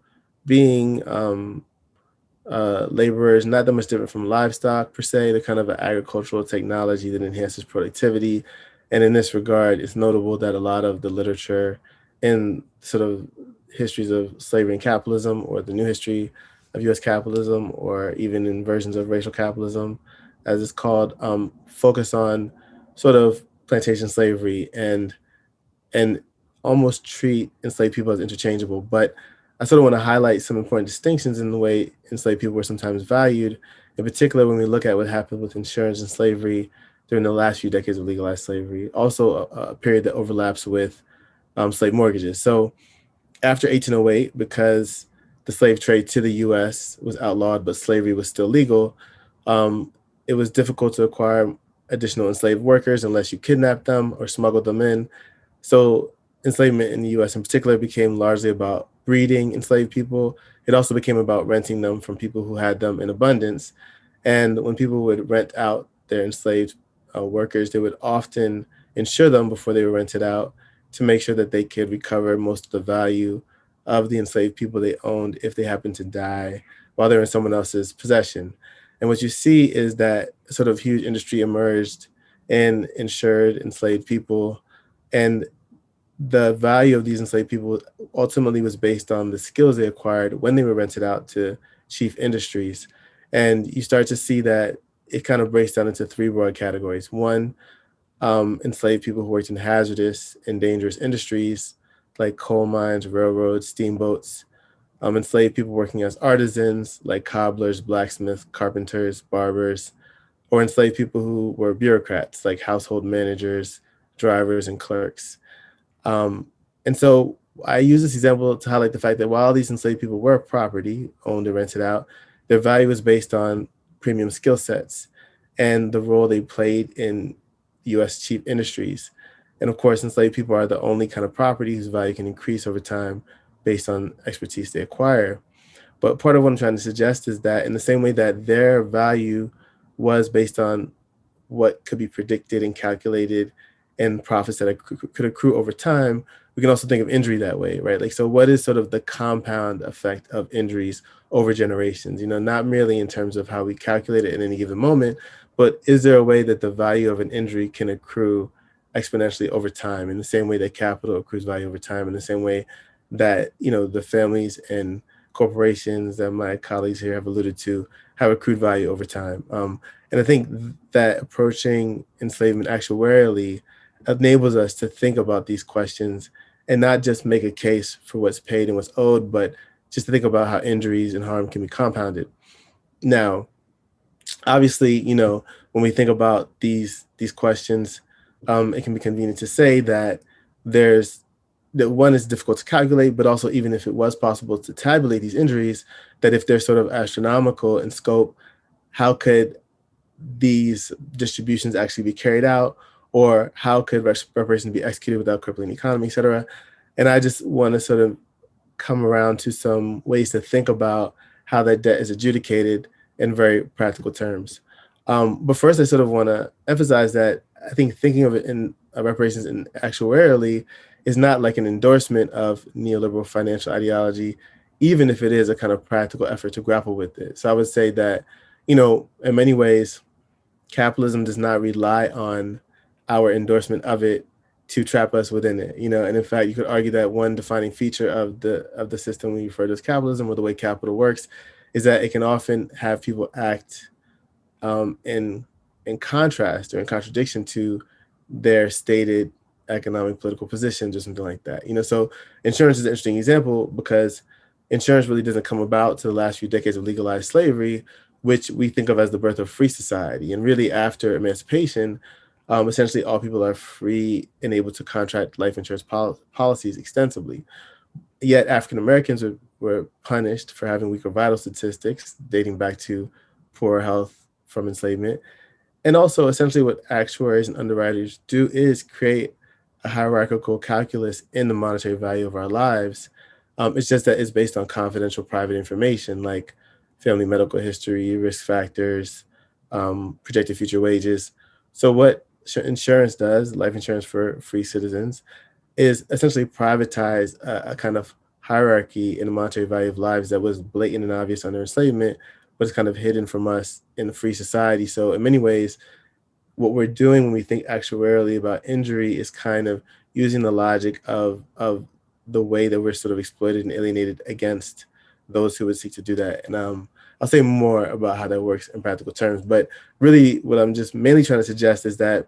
being laborers, not that much different from livestock per se. They're kind of an agricultural technology that enhances productivity. And in this regard, it's notable that a lot of the literature in sort of histories of slavery and capitalism, or the new history of US capitalism, or even in versions of racial capitalism, as it's called, focus on sort of plantation slavery and almost treat enslaved people as interchangeable. But I sort of want to highlight some important distinctions in the way enslaved people were sometimes valued, in particular when we look at what happened with insurance and slavery during the last few decades of legalized slavery, also a period that overlaps with slave mortgages. So after 1808, because the slave trade to the US was outlawed, but slavery was still legal, it was difficult to acquire additional enslaved workers unless you kidnapped them or smuggled them in. So enslavement in the US in particular became largely about breeding enslaved people. It also became about renting them from people who had them in abundance. And when people would rent out their enslaved workers, they would often insure them before they were rented out to make sure that they could recover most of the value of the enslaved people they owned if they happened to die while they're in someone else's possession. And what you see is that sort of huge industry emerged in insured enslaved people. And the value of these enslaved people ultimately was based on the skills they acquired when they were rented out to chief industries. And you start to see that it kind of breaks down into three broad categories. One, enslaved people who worked in hazardous and dangerous industries like coal mines, railroads, steamboats. Enslaved people working as artisans like cobblers, blacksmiths, carpenters, barbers, or enslaved people who were bureaucrats like household managers, drivers, and clerks. And so I use this example to highlight the fact that while these enslaved people were property owned and rented out, their value was based on premium skill sets and the role they played in US chief industries. And of course, enslaved people are the only kind of property whose value can increase over time based on expertise they acquire. But part of what I'm trying to suggest is that in the same way that their value was based on what could be predicted and calculated and profits that could accrue over time, we can also think of injury that way, right? Like, so what is sort of the compound effect of injuries over generations? You know, not merely in terms of how we calculate it in any given moment, but is there a way that the value of an injury can accrue exponentially over time in the same way that capital accrues value over time, in the same way that, you know, the families and corporations that my colleagues here have alluded to have accrued value over time. And I think that approaching enslavement actuarially enables us to think about these questions and not just make a case for what's paid and what's owed, but just to think about how injuries and harm can be compounded. Now, obviously, you know, when we think about these questions, it can be convenient to say that that one is difficult to calculate, but also even if it was possible to tabulate these injuries, that if they're sort of astronomical in scope, how could these distributions actually be carried out? Or how could reparations be executed without crippling the economy, et cetera? And I just want to sort of come around to some ways to think about how that debt is adjudicated in very practical terms. But first, I sort of want to emphasize that I think thinking of it in reparations and actuarially is not like an endorsement of neoliberal financial ideology, even if it is a kind of practical effort to grapple with it. So I would say that, you know, in many ways, capitalism does not rely on our endorsement of it to trap us within it, you know. And in fact, you could argue that one defining feature of the system we refer to as capitalism, or the way capital works, is that it can often have people act in contrast or in contradiction to their stated economic political positions or something like that. You know, so insurance is an interesting example because insurance really doesn't come about to the last few decades of legalized slavery, which we think of as the birth of free society. And really after emancipation, essentially all people are free and able to contract life insurance policies extensively. Yet African Americans were punished for having weaker vital statistics dating back to poor health from enslavement. And also essentially what actuaries and underwriters do is create a hierarchical calculus in the monetary value of our lives. It's just that it's based on confidential private information like family medical history, risk factors, projected future wages. So what insurance does, life insurance for free citizens, is essentially privatize a kind of hierarchy in the monetary value of lives that was blatant and obvious under enslavement, but it's kind of hidden from us in a free society. So in many ways, what we're doing when we think actuarially about injury is kind of using the logic of the way that we're sort of exploited and alienated against those who would seek to do that. And I'll say more about how that works in practical terms. But really, what I'm just mainly trying to suggest is that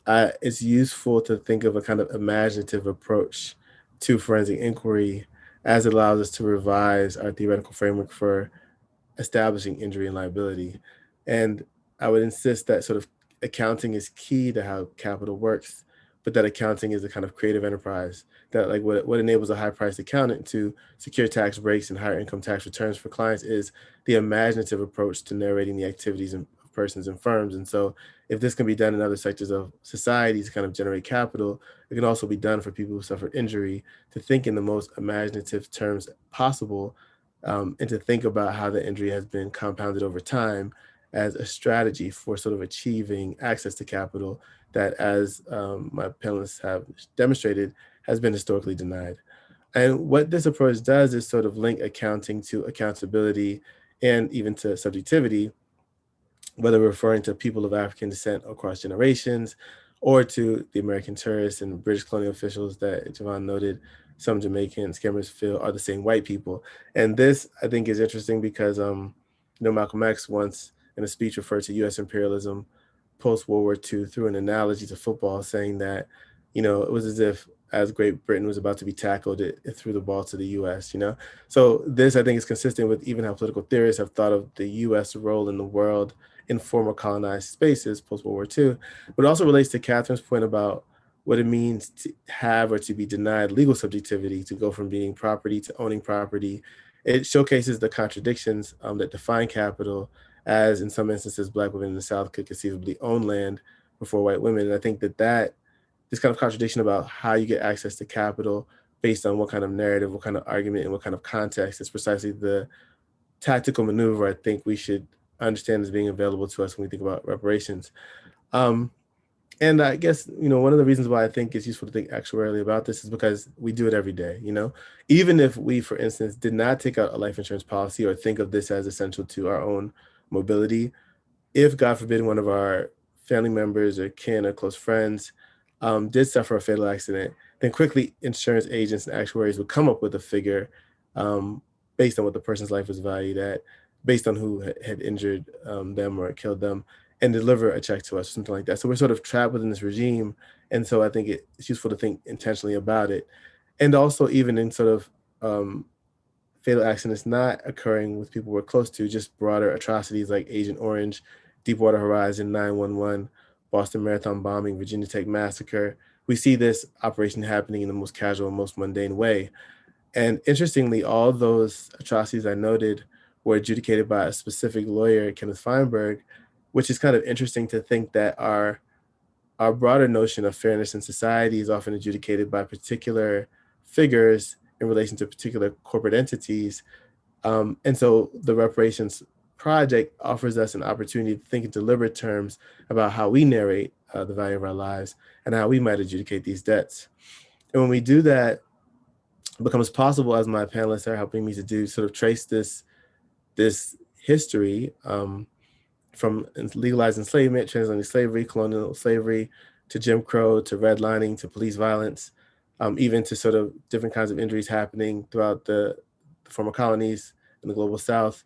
it's useful to think of a kind of imaginative approach to forensic inquiry, as it allows us to revise our theoretical framework for establishing injury and liability. And I would insist that sort of accounting is key to how capital works, but that accounting is a kind of creative enterprise that, like, what enables a high-priced accountant to secure tax breaks and higher income tax returns for clients is the imaginative approach to narrating the activities of persons and firms. And so if this can be done in other sectors of society to kind of generate capital, it can also be done for people who suffer injury, to think in the most imaginative terms possible, and to think about how the injury has been compounded over time as a strategy for sort of achieving access to capital that, as my panelists have demonstrated, has been historically denied. And what this approach does is sort of link accounting to accountability and even to subjectivity, whether referring to people of African descent across generations, or to the American tourists and British colonial officials that Javon noted, some Jamaican scammers feel are the same white people. And this, I think, is interesting because, Malcolm X once in a speech referred to US imperialism post-World War II through an analogy to football, saying that, it was as if as Great Britain was about to be tackled, it threw the ball to the US, So this, I think, is consistent with even how political theorists have thought of the US role in the world in former colonized spaces post-World War II, but it also relates to Katherine's point about what it means to have or to be denied legal subjectivity, to go from being property to owning property. It showcases the contradictions that define capital, as in some instances, Black women in the South could conceivably own land before white women. And I think that this kind of contradiction about how you get access to capital based on what kind of narrative, what kind of argument, and what kind of context is precisely the tactical maneuver I think we should understand as being available to us when we think about reparations. And I guess, one of the reasons why I think it's useful to think actuarially about this is because we do it every day, Even if we, for instance, did not take out a life insurance policy or think of this as essential to our own mobility, if, God forbid, one of our family members or kin or close friends did suffer a fatal accident, then quickly insurance agents and actuaries would come up with a figure based on what the person's life was valued at, based on who had injured them or killed them, and deliver a check to us, something like that. So we're sort of trapped within this regime. And so I think it's useful to think intentionally about it. And also, even in sort of fatal accidents not occurring with people we're close to, just broader atrocities like Agent Orange, Deepwater Horizon, 9/11, Boston Marathon bombing, Virginia Tech massacre. We see this operation happening in the most casual, most mundane way. And interestingly, all those atrocities I noted were adjudicated by a specific lawyer, Kenneth Feinberg, which is kind of interesting to think that our broader notion of fairness in society is often adjudicated by particular figures in relation to particular corporate entities. And so the reparations project offers us an opportunity to think in deliberate terms about how we narrate the value of our lives and how we might adjudicate these debts. And when we do that, it becomes possible, as my panelists are helping me to do, sort of trace this history from legalized enslavement, transatlantic slavery, colonial slavery, to Jim Crow, to redlining, to police violence, even to sort of different kinds of injuries happening throughout the former colonies in the global South.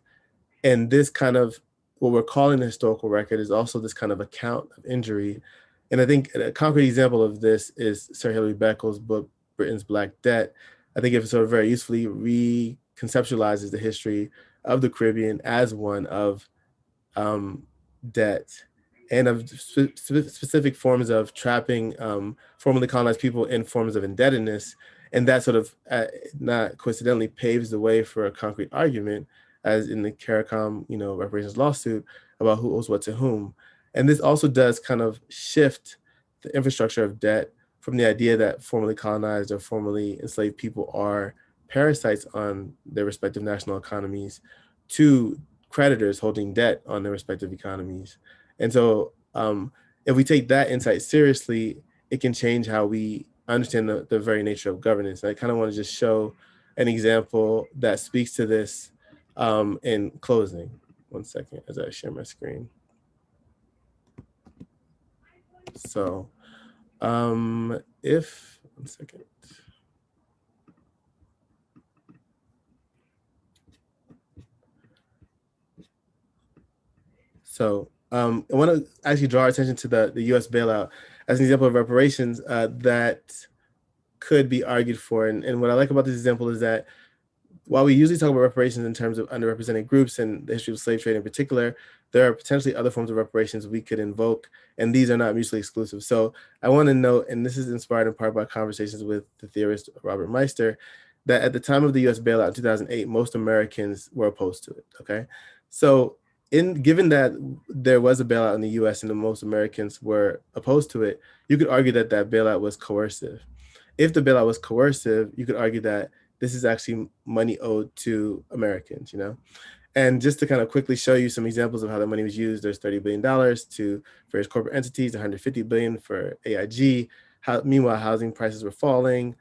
And this kind of, what we're calling the historical record, is also this kind of account of injury. And I think a concrete example of this is Sir Hilary Beckel's book, Britain's Black Debt. I think it sort of very usefully reconceptualizes the history of the Caribbean as one of debt and of specific forms of trapping formerly colonized people in forms of indebtedness. And that sort of, not coincidentally, paves the way for a concrete argument, as in the CARICOM, reparations lawsuit, about who owes what to whom. And this also does kind of shift the infrastructure of debt from the idea that formerly colonized or formerly enslaved people are parasites on their respective national economies to creditors holding debt on their respective economies. And so if we take that insight seriously, it can change how we understand the very nature of governance. And I kind of want to just show an example that speaks to this in closing. One second as I share my screen. So one second. So I want to actually draw our attention to the US bailout. as an example of reparations that could be argued for. And what I like about this example is that while we usually talk about reparations in terms of underrepresented groups and the history of slave trade in particular, there are potentially other forms of reparations we could invoke, and these are not mutually exclusive. So I want to note, and this is inspired in part by conversations with the theorist Robert Meister, that at the time of the US bailout in 2008, most Americans were opposed to it, okay? So given that there was a bailout in the US and most Americans were opposed to it, you could argue that that bailout was coercive. If the bailout was coercive, you could argue that this is actually money owed to Americans, you know? And just to kind of quickly show you some examples of how the money was used, there's $30 billion to various corporate entities, $150 billion for AIG. Meanwhile, housing prices were falling.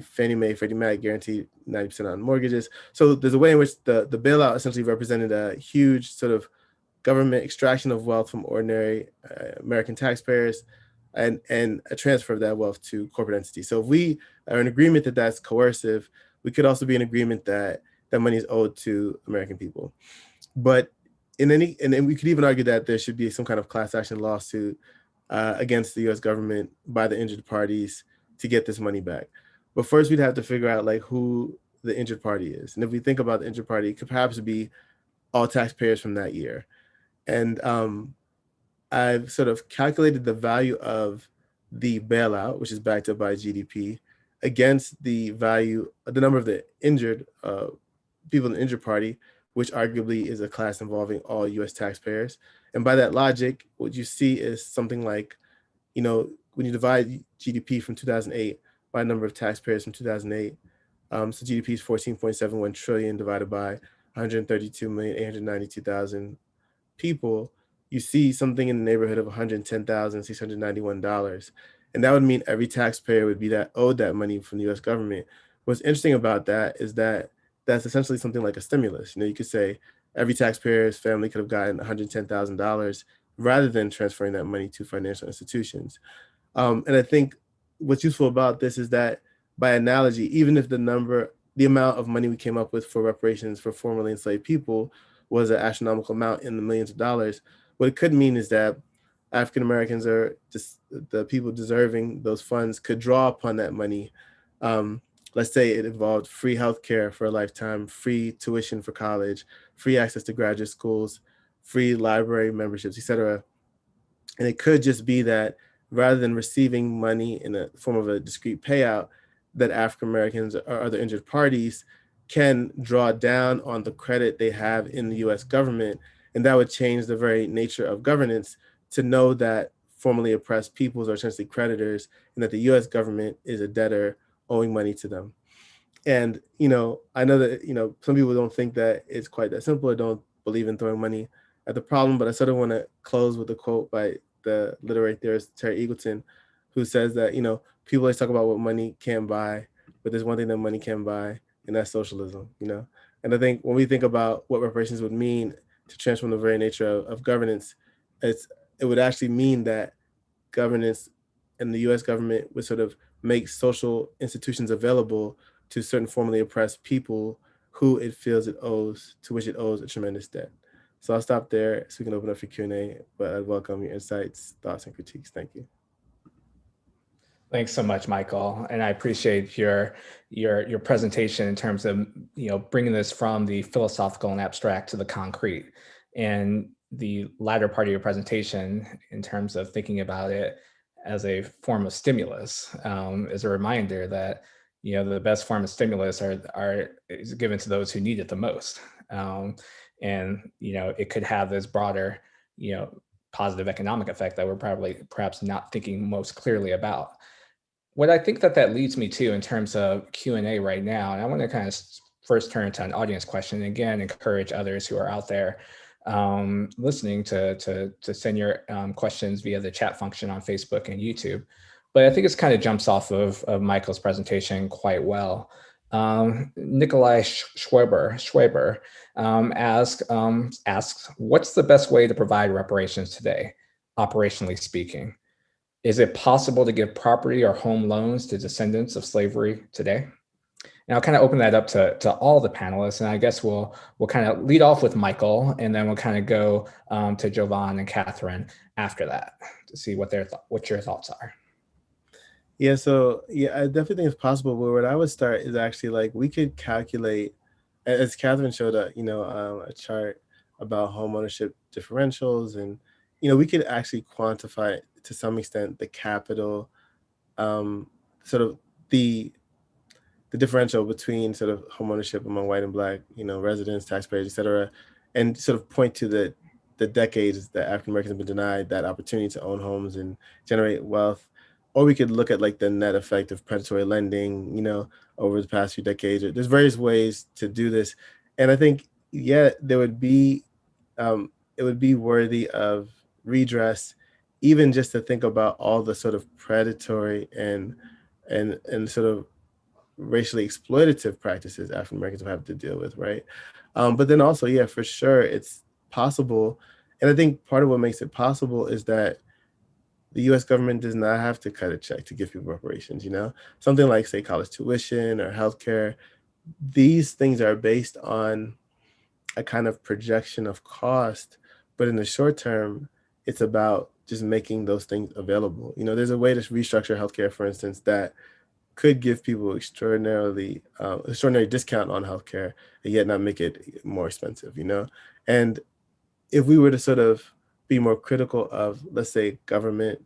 Fannie Mae, Freddie Mac guaranteed 90% on mortgages. So there's a way in which the bailout essentially represented a huge sort of government extraction of wealth from ordinary American taxpayers and a transfer of that wealth to corporate entities. So if we are in agreement that that's coercive, we could also be in agreement that that money is owed to American people. But and we could even argue that there should be some kind of class action lawsuit against the US government by the injured parties to get this money back. But first we'd have to figure out like who the injured party is. And if we think about the injured party, it could perhaps be all taxpayers from that year. And I've sort of calculated the value of the bailout, which is backed up by GDP, against the number of the injured people in the injured party, which arguably is a class involving all US taxpayers. And by that logic, what you see is something like, you know, when you divide GDP from 2008 by the number of taxpayers from 2008, so GDP is 14.71 trillion divided by 132,892,000 people, you see something in the neighborhood of $110,691. And that would mean every taxpayer would be owed that money from the US government. What's interesting about that is that that's essentially something like a stimulus. You know, you could say every taxpayer's family could have gotten $110,000 rather than transferring that money to financial institutions. And I think what's useful about this is that by analogy, even if the amount of money we came up with for reparations for formerly enslaved people was an astronomical amount in the millions of dollars, what it could mean is that African Americans are just the people deserving those funds could draw upon that money. Let's say it involved free healthcare for a lifetime, free tuition for college, free access to graduate schools, free library memberships, etc. And it could just be that rather than receiving money in the form of a discrete payout, that African Americans or other injured parties can draw down on the credit they have in the US government. And that would change the very nature of governance to know that formerly oppressed peoples are essentially creditors and that the US government is a debtor owing money to them. And, you know, I know that, you know, some people don't think that it's quite that simple or don't believe in throwing money at the problem, but I sort of want to close with a quote by the literary theorist Terry Eagleton, who says that, you know, people always talk about what money can buy, but there's one thing that money can buy, and that's socialism, you know? And I think when we think about what reparations would mean to transform the very nature of governance, it would actually mean that governance and the US government would sort of make social institutions available to certain formerly oppressed people who it feels it owes, to which it owes a tremendous debt. So I'll stop there so we can open up for Q&A, but I'd welcome your insights, thoughts, and critiques. Thank you. Thanks so much, Michael. And I appreciate your presentation in terms of, you know, bringing this from the philosophical and abstract to the concrete. And the latter part of your presentation in terms of thinking about it as a form of stimulus is a reminder that, you know, the best form of stimulus is given to those who need it the most. And, you know, it could have this broader, you know, positive economic effect that we're perhaps not thinking most clearly about. What I think that leads me to in terms of Q&A right now, and I want to kind of first turn to an audience question, and again, encourage others who are out there listening to send your questions via the chat function on Facebook and YouTube. But I think it's kind of jumps off of Michael's presentation quite well. Nikolai Schweber asks, what's the best way to provide reparations today, operationally speaking? Is it possible to give property or home loans to descendants of slavery today? And I'll kind of open that up to all the panelists. And I guess we'll kind of lead off with Michael, and then we'll kind of go to Jovan and Katherine after that. to see what your thoughts are. Yeah, so yeah, I definitely think it's possible. But what I would start is actually like we could calculate, as Katherine showed a chart about homeownership differentials, and we could actually quantify to some extent the capital, sort of the differential between sort of homeownership among white and black, residents, taxpayers, et cetera, and sort of point to the decades that African Americans have been denied that opportunity to own homes and generate wealth. Or we could look at like the net effect of predatory lending, over the past few decades. There's various ways to do this. And I think, yeah, it would be worthy of redress, even just to think about all the sort of predatory and sort of racially exploitative practices African Americans have had to deal with, right? But then also, yeah, for sure, it's possible. And I think part of what makes it possible is that the US government does not have to cut a check to give people reparations, Something like, say, college tuition or healthcare. These things are based on a kind of projection of cost, but in the short term, it's about just making those things available. There's a way to restructure healthcare, for instance, that could give people extraordinary discount on healthcare and yet not make it more expensive, And if we were to sort of be more critical of, let's say, government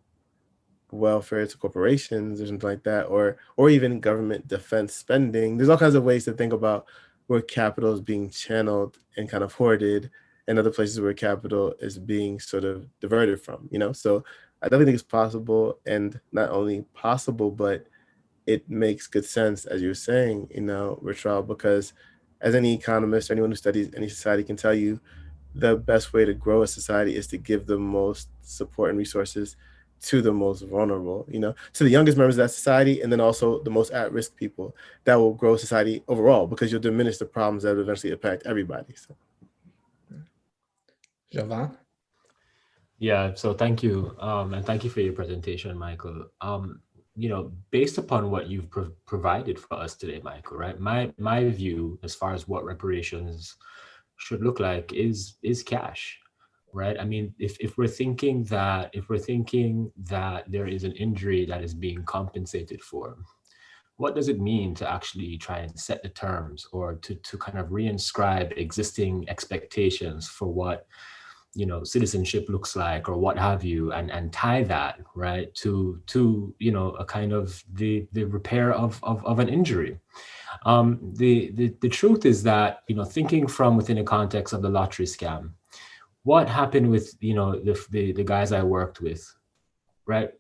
welfare to corporations or something like that, or even government defense spending, there's all kinds of ways to think about where capital is being channeled and kind of hoarded, and other places where capital is being sort of diverted from, So I definitely think it's possible, and not only possible, but it makes good sense, as you were saying, Richard, because as any economist or anyone who studies any society can tell you, the best way to grow a society is to give the most support and resources to the most vulnerable, to the youngest members of that society, and then also the most at-risk people. That will grow society overall, because you'll diminish the problems that will eventually impact everybody. So. Jovan? Yeah, so thank you. And thank you for your presentation, Michael. Based upon what you've provided for us today, Michael, right? My view as far as what reparations should look like is cash, right? I mean, if we're thinking that there is an injury that is being compensated for, what does it mean to actually try and set the terms, or to kind of reinscribe existing expectations for what citizenship looks like, or what have you, and tie that right to a kind of the repair of an injury. The truth is that thinking from within the context of the lottery scam, what happened with the guys I worked with, right?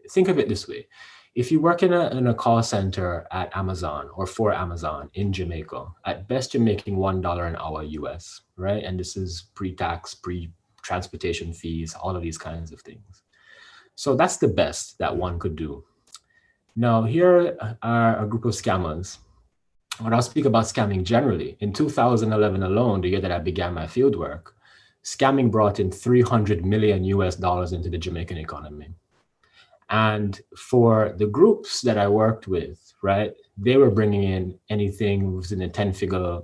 Think of it this way. If you work in a call center at Amazon or for Amazon in Jamaica, at best you're making $1 an hour US, right? And this is pre-tax, pre-transportation fees, all of these kinds of things. So that's the best that one could do. Now, here are a group of scammers. When I'll speak about scamming generally, in 2011 alone, the year that I began my fieldwork, scamming brought in $300 million US into the Jamaican economy. And for the groups that I worked with, right, they were bringing in anything within a 10-figure,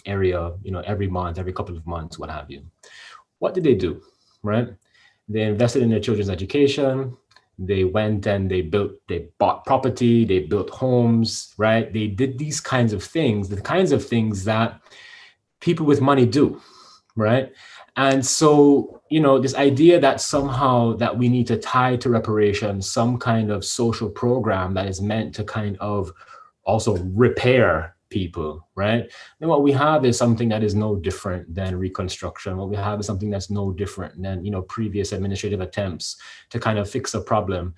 area, every month, every couple of months, what have you. What did they do, right? They invested in their children's education. They went and they bought property, they built homes, right? They did these kinds of things, the kinds of things that people with money do, right? And so, this idea that somehow that we need to tie to reparations some kind of social program that is meant to kind of also repair people, right? And what we have is something that is no different than Reconstruction. What we have is something that's no different than, previous administrative attempts to kind of fix a problem,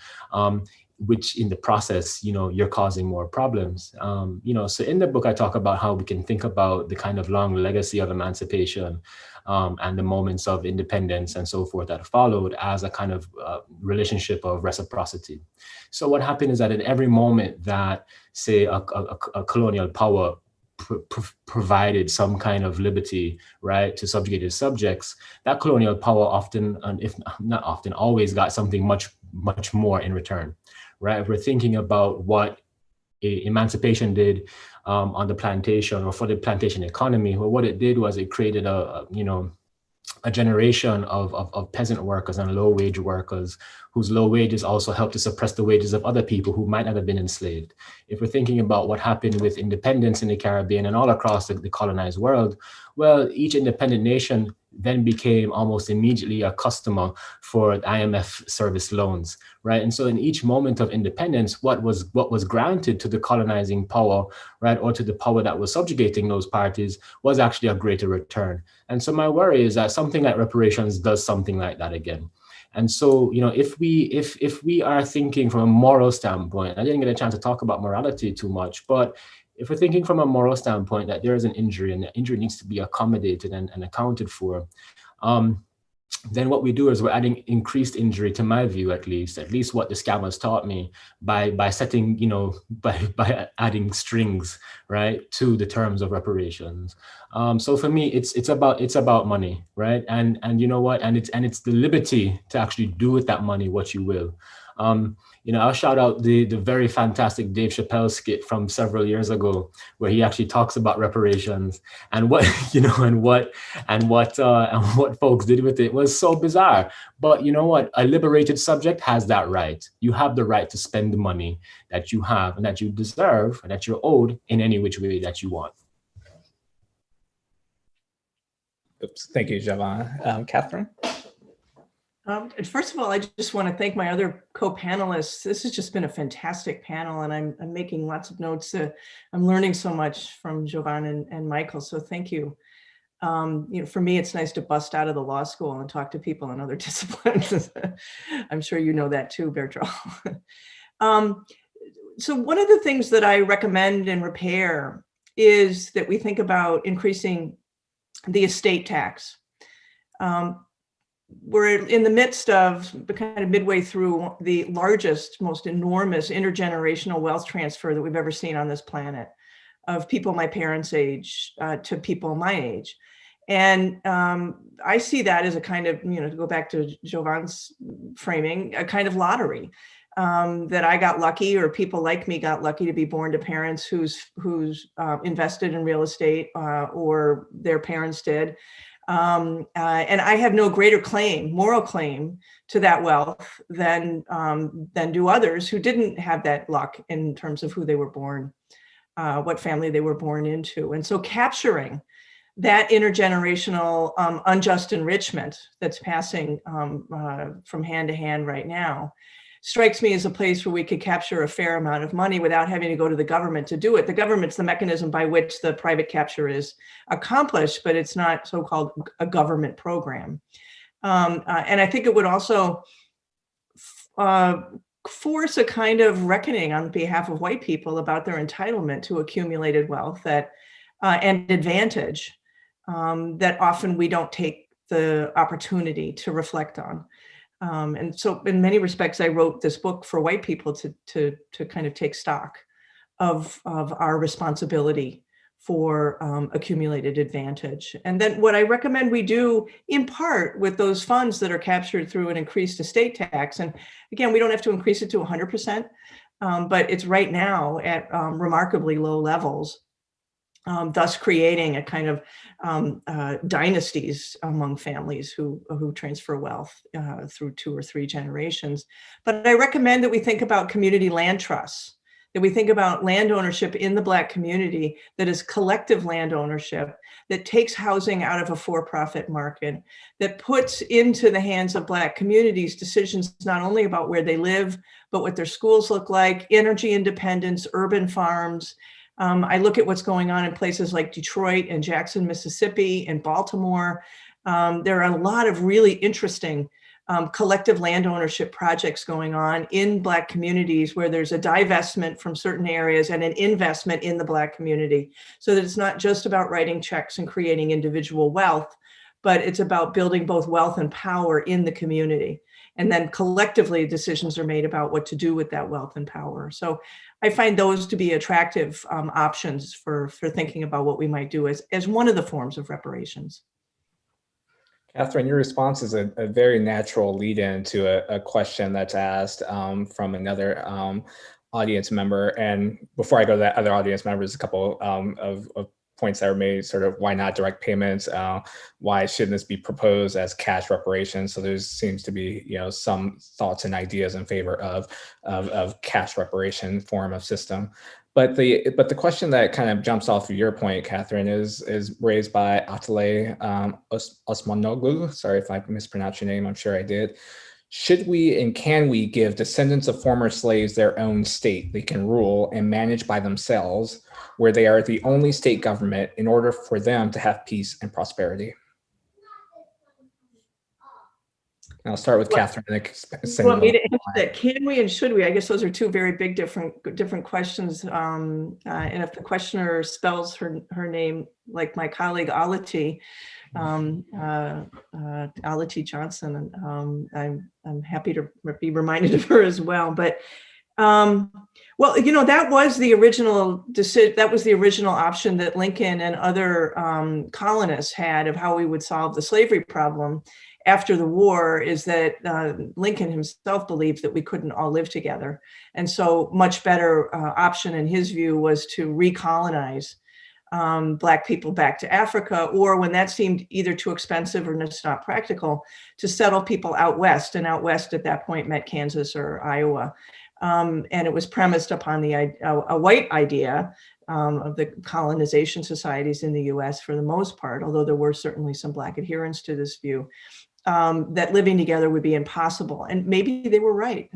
which in the process, you're causing more problems. So in the book, I talk about how we can think about the kind of long legacy of emancipation and the moments of independence and so forth that followed as a kind of relationship of reciprocity. So what happened is that in every moment that, say, a colonial power provided some kind of liberty, right, to subjugated subjects, that colonial power often, and if not often, always got something much, much more in return, right? If we're thinking about what emancipation did on the plantation or for the plantation economy, well, what it did was it created a generation of peasant workers and low wage workers whose low wages also helped to suppress the wages of other people who might not have been enslaved. If we're thinking about what happened with independence in the Caribbean and all across the colonized world, well, each independent nation then became almost immediately a customer for IMF service loans, right? And so in each moment of independence, what was granted to the colonizing power, right, or to the power that was subjugating those parties was actually a greater return. And so my worry is that something like reparations does something like that again. And so, you know, if we are thinking from a moral standpoint, I didn't get a chance to talk about morality too much, but if we're thinking from a moral standpoint that there is an injury and the injury needs to be accommodated and accounted for, then what we do is we're adding increased injury, to my view, at least what the scammers taught me, by setting, you know, by adding strings, right, to the terms of reparations. So for me, it's about money, right? And you know what? And it's the liberty to actually do with that money what you will. You know, I'll shout out the very fantastic Dave Chappelle skit from several years ago, where he actually talks about reparations and what, you know, and what folks did with it was so bizarre. But you know what? A liberated subject has that right. You have the right to spend the money that you have and that you deserve and that you're owed in any which way that you want. Oops, thank you, Jovan. Katherine? First of all, I just want to thank my other co-panelists. This has just been a fantastic panel, and I'm making lots of notes. I'm learning so much from Jovan and Michael, so thank you. You know, for me, it's nice to bust out of the law school and talk to people in other disciplines. I'm sure you know that too, Bertrand. So one of the things that I recommend in repair is that we think about increasing the estate tax. We're in the midst of the kind of midway through the largest, most enormous intergenerational wealth transfer that we've ever seen on this planet, of people my parents' age to people my age. And I see that as a kind of, you know, to go back to Jovan's framing, a kind of lottery, that I got lucky, or people like me got lucky, to be born to parents who's invested in real estate, or their parents did. And I have no greater moral claim to that wealth than do others who didn't have that luck in terms of who they were born, what family they were born into. And so capturing that intergenerational unjust enrichment that's passing from hand to hand right now strikes me as a place where we could capture a fair amount of money without having to go to the government to do it. The government's the mechanism by which the private capture is accomplished, but it's not so-called a government program. And I think it would also force a kind of reckoning on behalf of white people about their entitlement to accumulated wealth and advantage that often we don't take the opportunity to reflect on. And so in many respects, I wrote this book for white people to kind of take stock of our responsibility for accumulated advantage. And then what I recommend we do, in part with those funds that are captured through an increased estate tax, and again, we don't have to increase it to 100%, but it's right now at remarkably low levels, thus creating a kind of dynasties among families who transfer wealth through 2 or 3 generations. But I recommend that we think about community land trusts, that we think about land ownership in the Black community that is collective land ownership, that takes housing out of a for-profit market, that puts into the hands of Black communities decisions not only about where they live, but what their schools look like, energy independence, urban farms. I look at what's going on in places like Detroit and Jackson, Mississippi, and Baltimore. There are a lot of really interesting collective land ownership projects going on in Black communities where there's a divestment from certain areas and an investment in the Black community, so that it's not just about writing checks and creating individual wealth, but it's about building both wealth and power in the community. And then collectively decisions are made about what to do with that wealth and power. So I find those to be attractive options for thinking about what we might do as one of the forms of reparations. Katherine, your response is a very natural lead-in to a question that's asked from another audience member. And before I go to that other audience member, there's a couple of points that were made, sort of why not direct payments? Why shouldn't this be proposed as cash reparations? So there seems to be, some thoughts and ideas in favor of cash reparation form of system. But the question that kind of jumps off of your point, Katherine, is raised by Atale Osmanoglu. Sorry if I mispronounced your name. I'm sure I did. Should we and can we give descendants of former slaves their own state they can rule and manage by themselves, where they are the only state government, in order for them to have peace and prosperity? I'll start with Katherine. You want me to answer that? Can we and should we? I guess those are two very big different questions. And if the questioner spells her name like my colleague Alati, Alati Johnson, I'm happy to be reminded of her as well. But well, that was the original decision. That was the original option that Lincoln and other colonists had of how we would solve the slavery problem after the war, is that Lincoln himself believed that we couldn't all live together. And so much better option in his view was to recolonize Black people back to Africa, or when that seemed either too expensive or just not practical, to settle people out west. And out west at that point meant Kansas or Iowa. And it was premised upon a white idea of the colonization societies in the US for the most part, although there were certainly some Black adherents to this view, that living together would be impossible. And maybe they were right.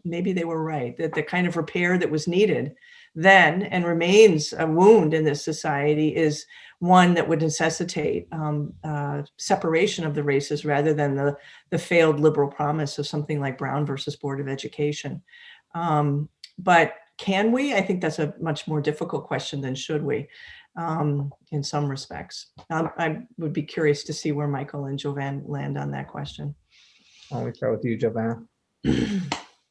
Maybe they were right, that the kind of repair that was needed then and remains a wound in this society is one that would necessitate separation of the races rather than the failed liberal promise of something like Brown versus Board of Education. But can we? I think that's a much more difficult question than should we, in some respects. I would be curious to see where Michael and Jovan land on that question. Why don't we start with you, Jovan?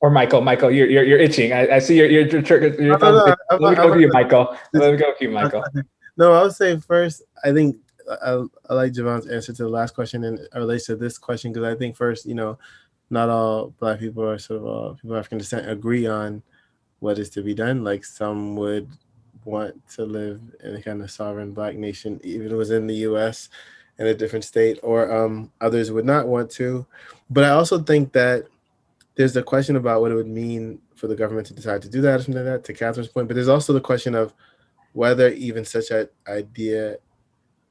Or Michael, you're itching. I see your thumb. Let me go with you, Michael. Let me go with you, Michael. No, I would say first, I think I like Jovan's answer to the last question, and it relates to this question, because I think first, not all Black people or sort of people of African descent agree on what is to be done. Like, some would want to live in a kind of sovereign Black nation, even if it was in the US in a different state, or others would not want to. But I also think that there's the question about what it would mean for the government to decide to do that or something like that, to Katherine's point. But there's also the question of whether even such an idea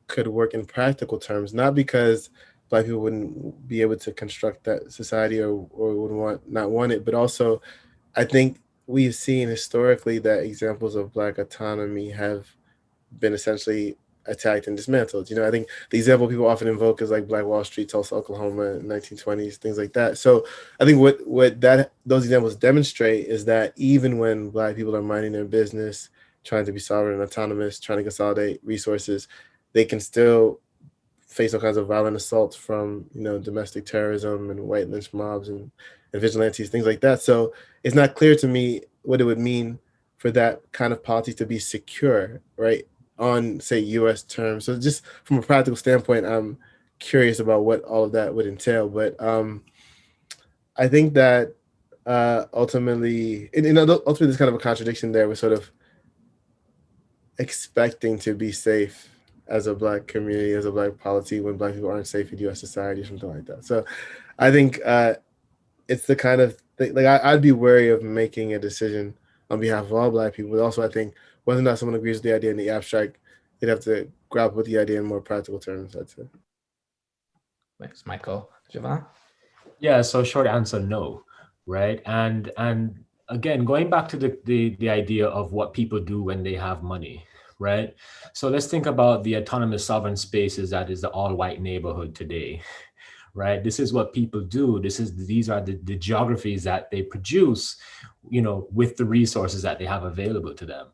could work in practical terms, not because Black people wouldn't be able to construct that society or would not want it, but also I think we've seen historically that examples of Black autonomy have been essentially attacked and dismantled. I think the example people often invoke is like Black Wall Street, Tulsa, Oklahoma in the 1920s, things like that. So I think what those examples demonstrate is that even when Black people are minding their business, trying to be sovereign and autonomous, trying to consolidate resources, they can still face all kinds of violent assaults from domestic terrorism and white lynch mobs and vigilantes, things like that. So it's not clear to me what it would mean for that kind of polity to be secure, right, on, say, US terms. So just from a practical standpoint, I'm curious about what all of that would entail. But I think that ultimately there's kind of a contradiction there with sort of expecting to be safe as a Black community, as a Black polity, when Black people aren't safe in US society or something like that. So I think it's the kind of thing, like I'd be wary of making a decision on behalf of all Black people. But also I think whether or not someone agrees with the idea in the abstract, they'd have to grapple with the idea in more practical terms, I'd say. Thanks, Michael. Jovan? Yeah, so short answer, no, right? And again, going back to the idea of what people do when they have money, right? So let's think about the autonomous sovereign spaces that is the all-white neighborhood today, right? This is what people do. These are the geographies that they produce, with the resources that they have available to them.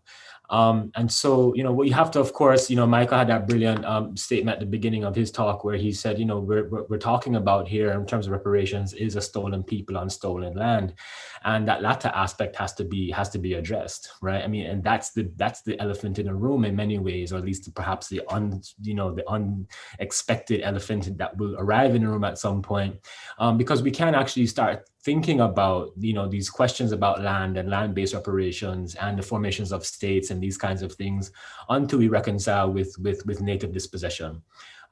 And so, what you have to, of course, Michael had that brilliant statement at the beginning of his talk where he said, we're talking about here in terms of reparations is a stolen people on stolen land. And that latter aspect has to be addressed, right? I mean, and that's the elephant in the room in many ways, or at least perhaps the unexpected elephant that will arrive in the room at some point, because we can actually start thinking about, these questions about land and land-based reparations and the formations of states and these kinds of things until we reconcile with native dispossession.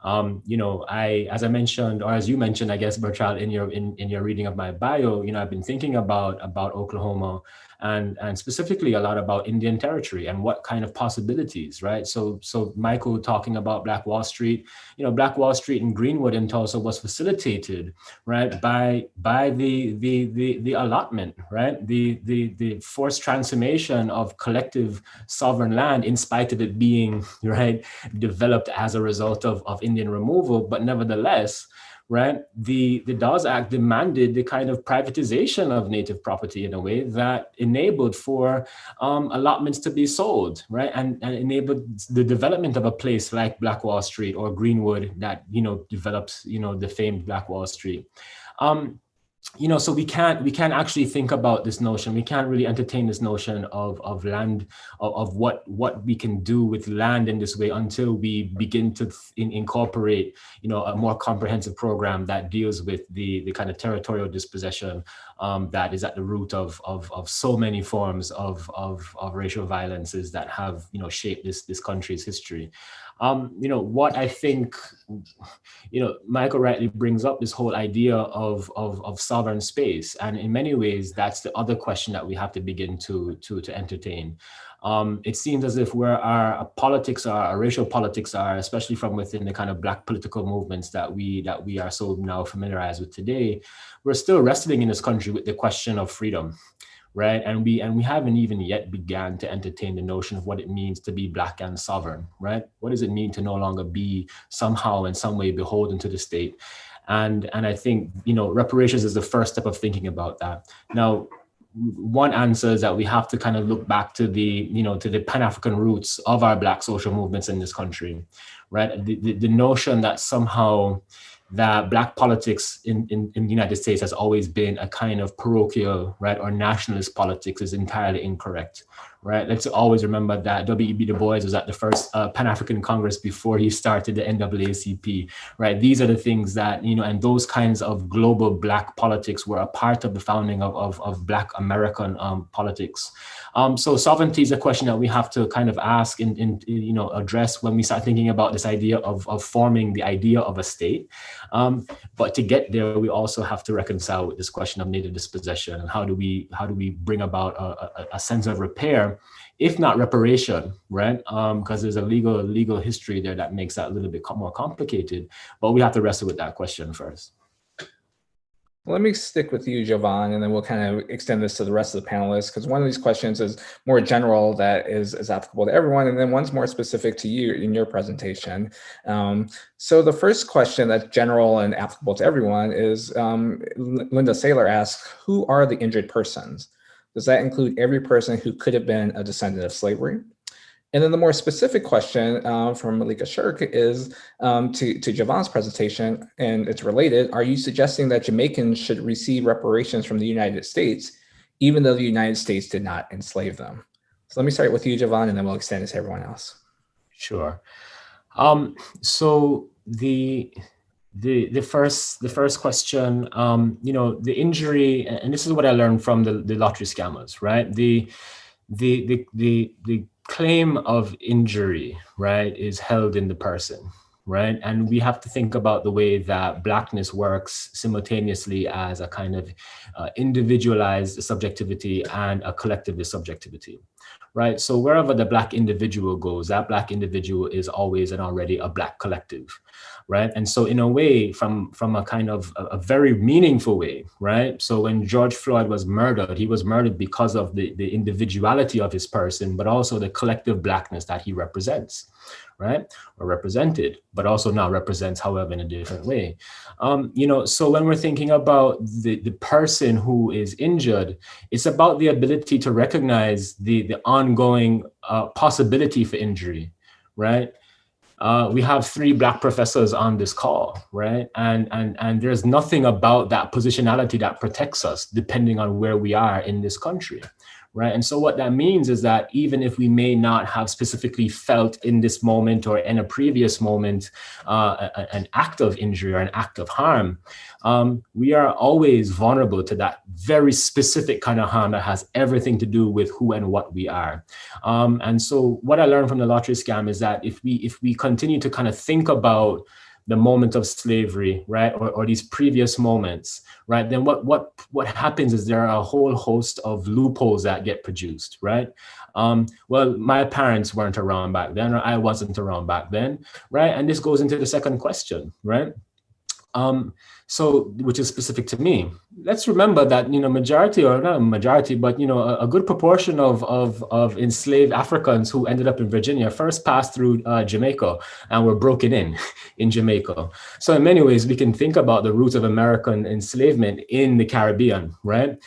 As I mentioned, or as you mentioned, I guess, Bertrand, in your reading of my bio, I've been thinking about Oklahoma and specifically a lot about Indian Territory and what kind of possibilities, right? So Michael talking about Black Wall Street, Black Wall Street in Greenwood and Tulsa was facilitated, right, by the allotment, right, the forced transformation of collective sovereign land, in spite of it being, right, developed as a result of Indian removal, but nevertheless, right, the Dawes Act demanded the kind of privatization of native property in a way that enabled for allotments to be sold, right, and enabled the development of a place like Black Wall Street or Greenwood that, develops, the famed Black Wall Street. So we can't actually think about this notion. We can't really entertain this notion of land, of what we can do with land in this way until we begin to incorporate, a more comprehensive program that deals with the kind of territorial dispossession that is at the root of so many forms of racial violences that have, shaped this country's history. What I think, Michael rightly brings up this whole idea of sovereign space. And in many ways, that's the other question that we have to begin to entertain. It seems as if where our politics are, our racial politics are, especially from within the kind of Black political movements that we are so now familiarized with today, we're still wrestling in this country with the question of freedom. Right, and we haven't even yet began to entertain the notion of what it means to be Black and sovereign. Right, what does it mean to no longer be somehow in some way beholden to the state? And I think reparations is the first step of thinking about that. Now, one answer is that we have to kind of look back to the Pan-African roots of our Black social movements in this country. Right, the notion that somehow that Black politics in the United States has always been a kind of parochial, right, or nationalist politics is entirely incorrect, right? Let's always remember that W.E.B. Du Bois was at the first Pan-African Congress before he started the NAACP, right? These are the things that, and those kinds of global Black politics were a part of the founding of Black American politics. So sovereignty is a question that we have to kind of ask and address when we start thinking about this idea of forming the idea of a state. But to get there, we also have to reconcile with this question of native dispossession and how do we bring about a sense of repair, if not reparation, right? Because there's a legal history there that makes that a little bit more complicated. But we have to wrestle with that question first. Let me stick with you, Jovan, and then we'll kind of extend this to the rest of the panelists, because one of these questions is more general that is applicable to everyone, and then one's more specific to you in your presentation. So the first question that's general and applicable to everyone is, Linda Saylor asks, who are the injured persons? Does that include every person who could have been a descendant of slavery? And then the more specific question from Malika Shirk is to Jovan's presentation, and it's related. Are you suggesting that Jamaicans should receive reparations from the United States, even though the United States did not enslave them? So let me start with you, Jovan, and then we'll extend it to everyone else. Sure. So the first question, the injury, and this is what I learned from the lottery scammers, right? The claim of injury, right, is held in the person, right? And we have to think about the way that Blackness works simultaneously as a kind of individualized subjectivity and a collectivist subjectivity, right? So wherever the Black individual goes, that Black individual is always and already a Black collective, right? And so in a way, from a kind of a very meaningful way, right? So when George Floyd was murdered, he was murdered because of the individuality of his person, but also the collective Blackness that he represents, right? Or represented, but also now represents, however, in a different way. So when we're thinking about the person who is injured, it's about the ability to recognize the ongoing possibility for injury, right? We have 3 Black professors on this call, right? And there's nothing about that positionality that protects us depending on where we are in this country, right? And so what that means is that even if we may not have specifically felt in this moment or in a previous moment an act of injury or an act of harm, we are always vulnerable to that very specific kind of harm that has everything to do with who and what we are. And so what I learned from the lottery scam is that if we continue to kind of think about the moment of slavery, right, or these previous moments, right, then what happens is there are a whole host of loopholes that get produced, right? Well, my parents weren't around back then, or I wasn't around back then, right? And this goes into the second question, right? So, which is specific to me. Let's remember that, majority, or not a majority, but, a good proportion of enslaved Africans who ended up in Virginia first passed through Jamaica and were broken in Jamaica. So in many ways, we can think about the roots of American enslavement in the Caribbean, right?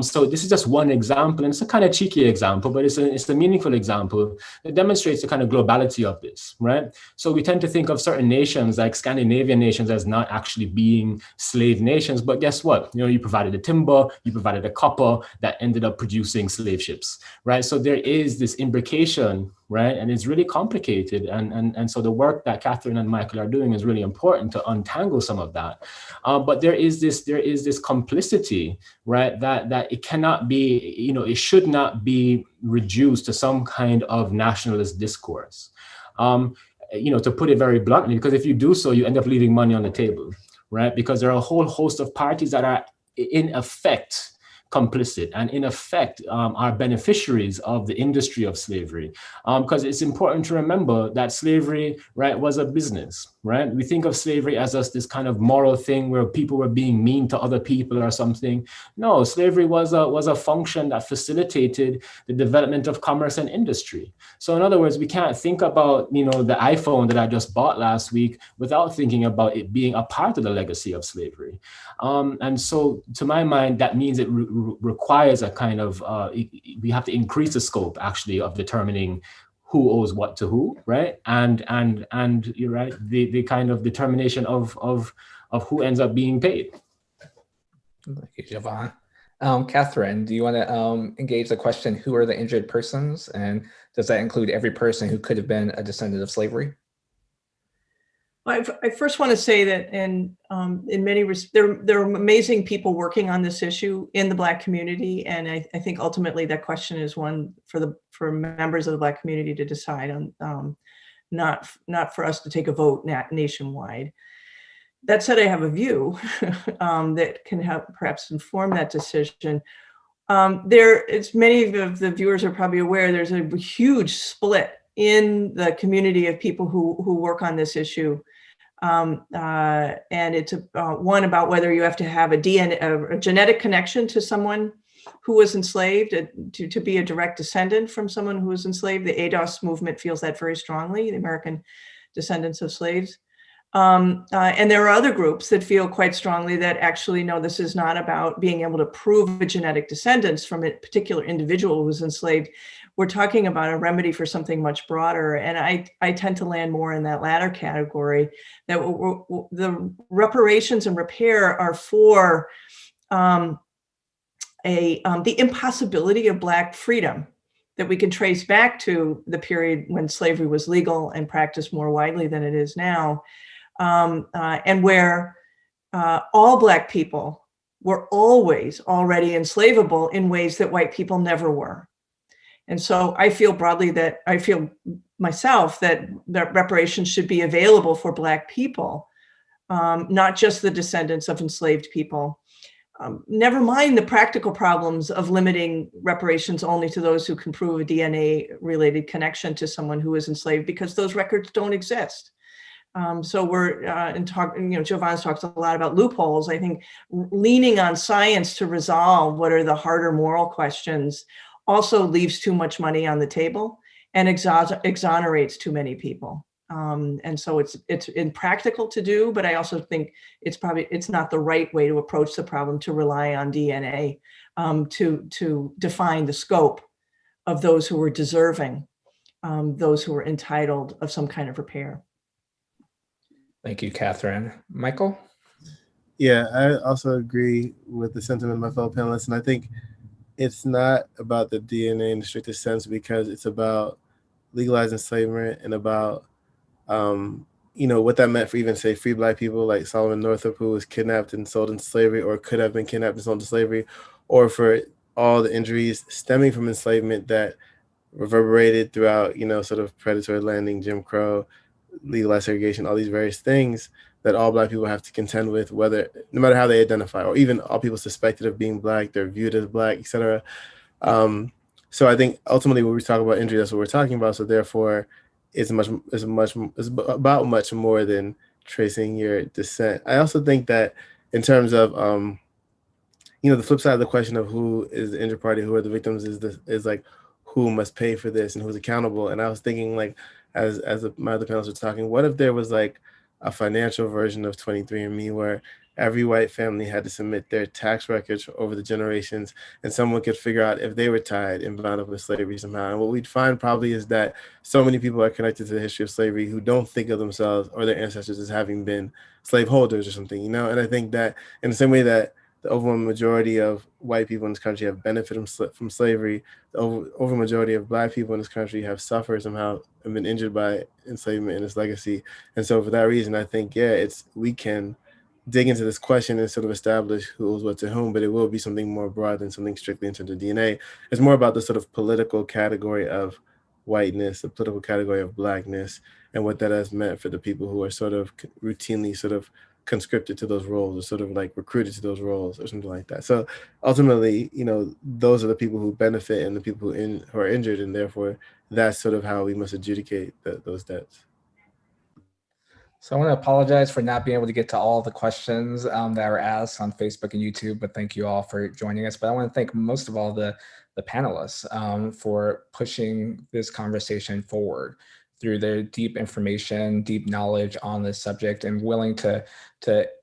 So this is just one example, and it's a kind of cheeky example, but it's a meaningful example that demonstrates the kind of globality of this, right? So we tend to think of certain nations like Scandinavian nations as not actually being slave nations, but guess what? You provided the timber, you provided the copper that ended up producing slave ships, right? So there is this imbrication, right? And it's really complicated. And so the work that Katherine and Michael are doing is really important to untangle some of that. But there is this complicity, right? That it cannot be, it should not be reduced to some kind of nationalist discourse. To put it very bluntly, because if you do so, you end up leaving money on the table, right? Because there are a whole host of parties that are in effect complicit and in effect are beneficiaries of the industry of slavery. Because it's important to remember that slavery, right, was a business, right? We think of slavery as just this kind of moral thing where people were being mean to other people or something. No, slavery was a function that facilitated the development of commerce and industry. So in other words, we can't think about, the iPhone that I just bought last week without thinking about it being a part of the legacy of slavery. And so to my mind, that means it requires a kind of, we have to increase the scope actually of determining who owes what to who, right? And you're right, the kind of determination of who ends up being paid. Thank you, Jovan. Katherine, do you want to engage the question, who are the injured persons? And does that include every person who could have been a descendant of slavery? I first want to say that in many there are amazing people working on this issue in the Black community, and I think ultimately that question is one for members of the Black community to decide on, not for us to take a vote nationwide. That said, I have a view that can help perhaps inform that decision. As many of the viewers are probably aware, there's a huge split in the community of people who work on this issue. And it's one about whether you have to have a genetic connection to someone who was enslaved to be a direct descendant from someone who was enslaved. The ADOS movement feels that very strongly, the American Descendants of Slaves. And there are other groups that feel quite strongly that actually, no, this is not about being able to prove a genetic descendants from a particular individual who was enslaved. We're talking about a remedy for something much broader. And I tend to land more in that latter category, that the reparations and repair are for the impossibility of Black freedom that we can trace back to the period when slavery was legal and practiced more widely than it is now. And where all Black people were always already enslavable in ways that white people never were. And so I feel broadly that I feel myself that reparations should be available for Black people, not just the descendants of enslaved people. Never mind the practical problems of limiting reparations only to those who can prove a DNA-related connection to someone who is enslaved, because those records don't exist. So we're Jovan's talks a lot about loopholes. I think leaning on science to resolve what are the harder moral questions also leaves too much money on the table and exonerates too many people. And so it's impractical to do, but I also think it's not the right way to approach the problem to rely on DNA to define the scope of those who were deserving, those who were entitled of some kind of repair. Thank you, Katherine. Michael? Yeah, I also agree with the sentiment of my fellow panelists. And I think it's not about the DNA in the strictest sense, because it's about legalizing enslavement and about, what that meant for even, say, free Black people like Solomon Northup, who was kidnapped and sold into slavery, or could have been kidnapped and sold into slavery, or for all the injuries stemming from enslavement that reverberated throughout, sort of predatory landing, Jim Crow, legalized segregation, all these various things that all Black people have to contend with, whether, no matter how they identify, or even all people suspected of being Black, they're viewed as Black, etc. So I think ultimately when we talk about injury, that's what we're talking about. So therefore, it's about much more than tracing your descent. I also think that in terms of the flip side of the question of who is the injured party, who are the victims, is like who must pay for this and who's accountable. And I was thinking, like, as my other panelists were talking, what if there was like a financial version of 23andMe where every white family had to submit their tax records over the generations, and someone could figure out if they were tied and bound up with slavery somehow. And what we'd find probably is that so many people are connected to the history of slavery who don't think of themselves or their ancestors as having been slaveholders or something, And I think that in the same way that the overwhelming majority of white people in this country have benefited from slavery, the over majority of Black people in this country have suffered somehow and been injured by enslavement and its legacy. And so for that reason, I think, we can dig into this question and sort of establish who owes what to whom, but it will be something more broad than something strictly in terms of DNA. It's more about the sort of political category of whiteness, the political category of Blackness, and what that has meant for the people who are sort of routinely sort of conscripted to those roles, or sort of like recruited to those roles, or something like that. So ultimately, those are the people who benefit and the people who are injured, and therefore that's sort of how we must adjudicate those debts. So I want to apologize for not being able to get to all the questions that were asked on Facebook and YouTube, but thank you all for joining us. But I want to thank most of all the panelists for pushing this conversation forward through their deep information, deep knowledge on this subject, and willing to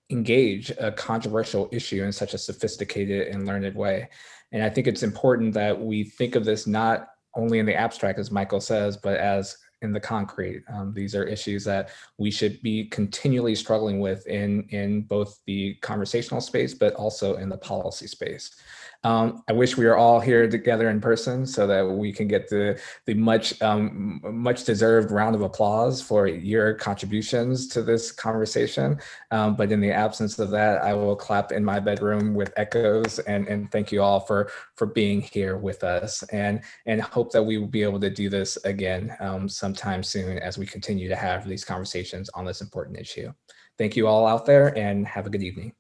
engage a controversial issue in such a sophisticated and learned way. And I think it's important that we think of this not only in the abstract, as Michael says, but as in the concrete. These are issues that we should be continually struggling with in both the conversational space, but also in the policy space. I wish we were all here together in person so that we can get the much deserved round of applause for your contributions to this conversation. But in the absence of that, I will clap in my bedroom with echoes and thank you all for being here with us, and hope that we will be able to do this again sometime soon as we continue to have these conversations on this important issue. Thank you all out there, and have a good evening.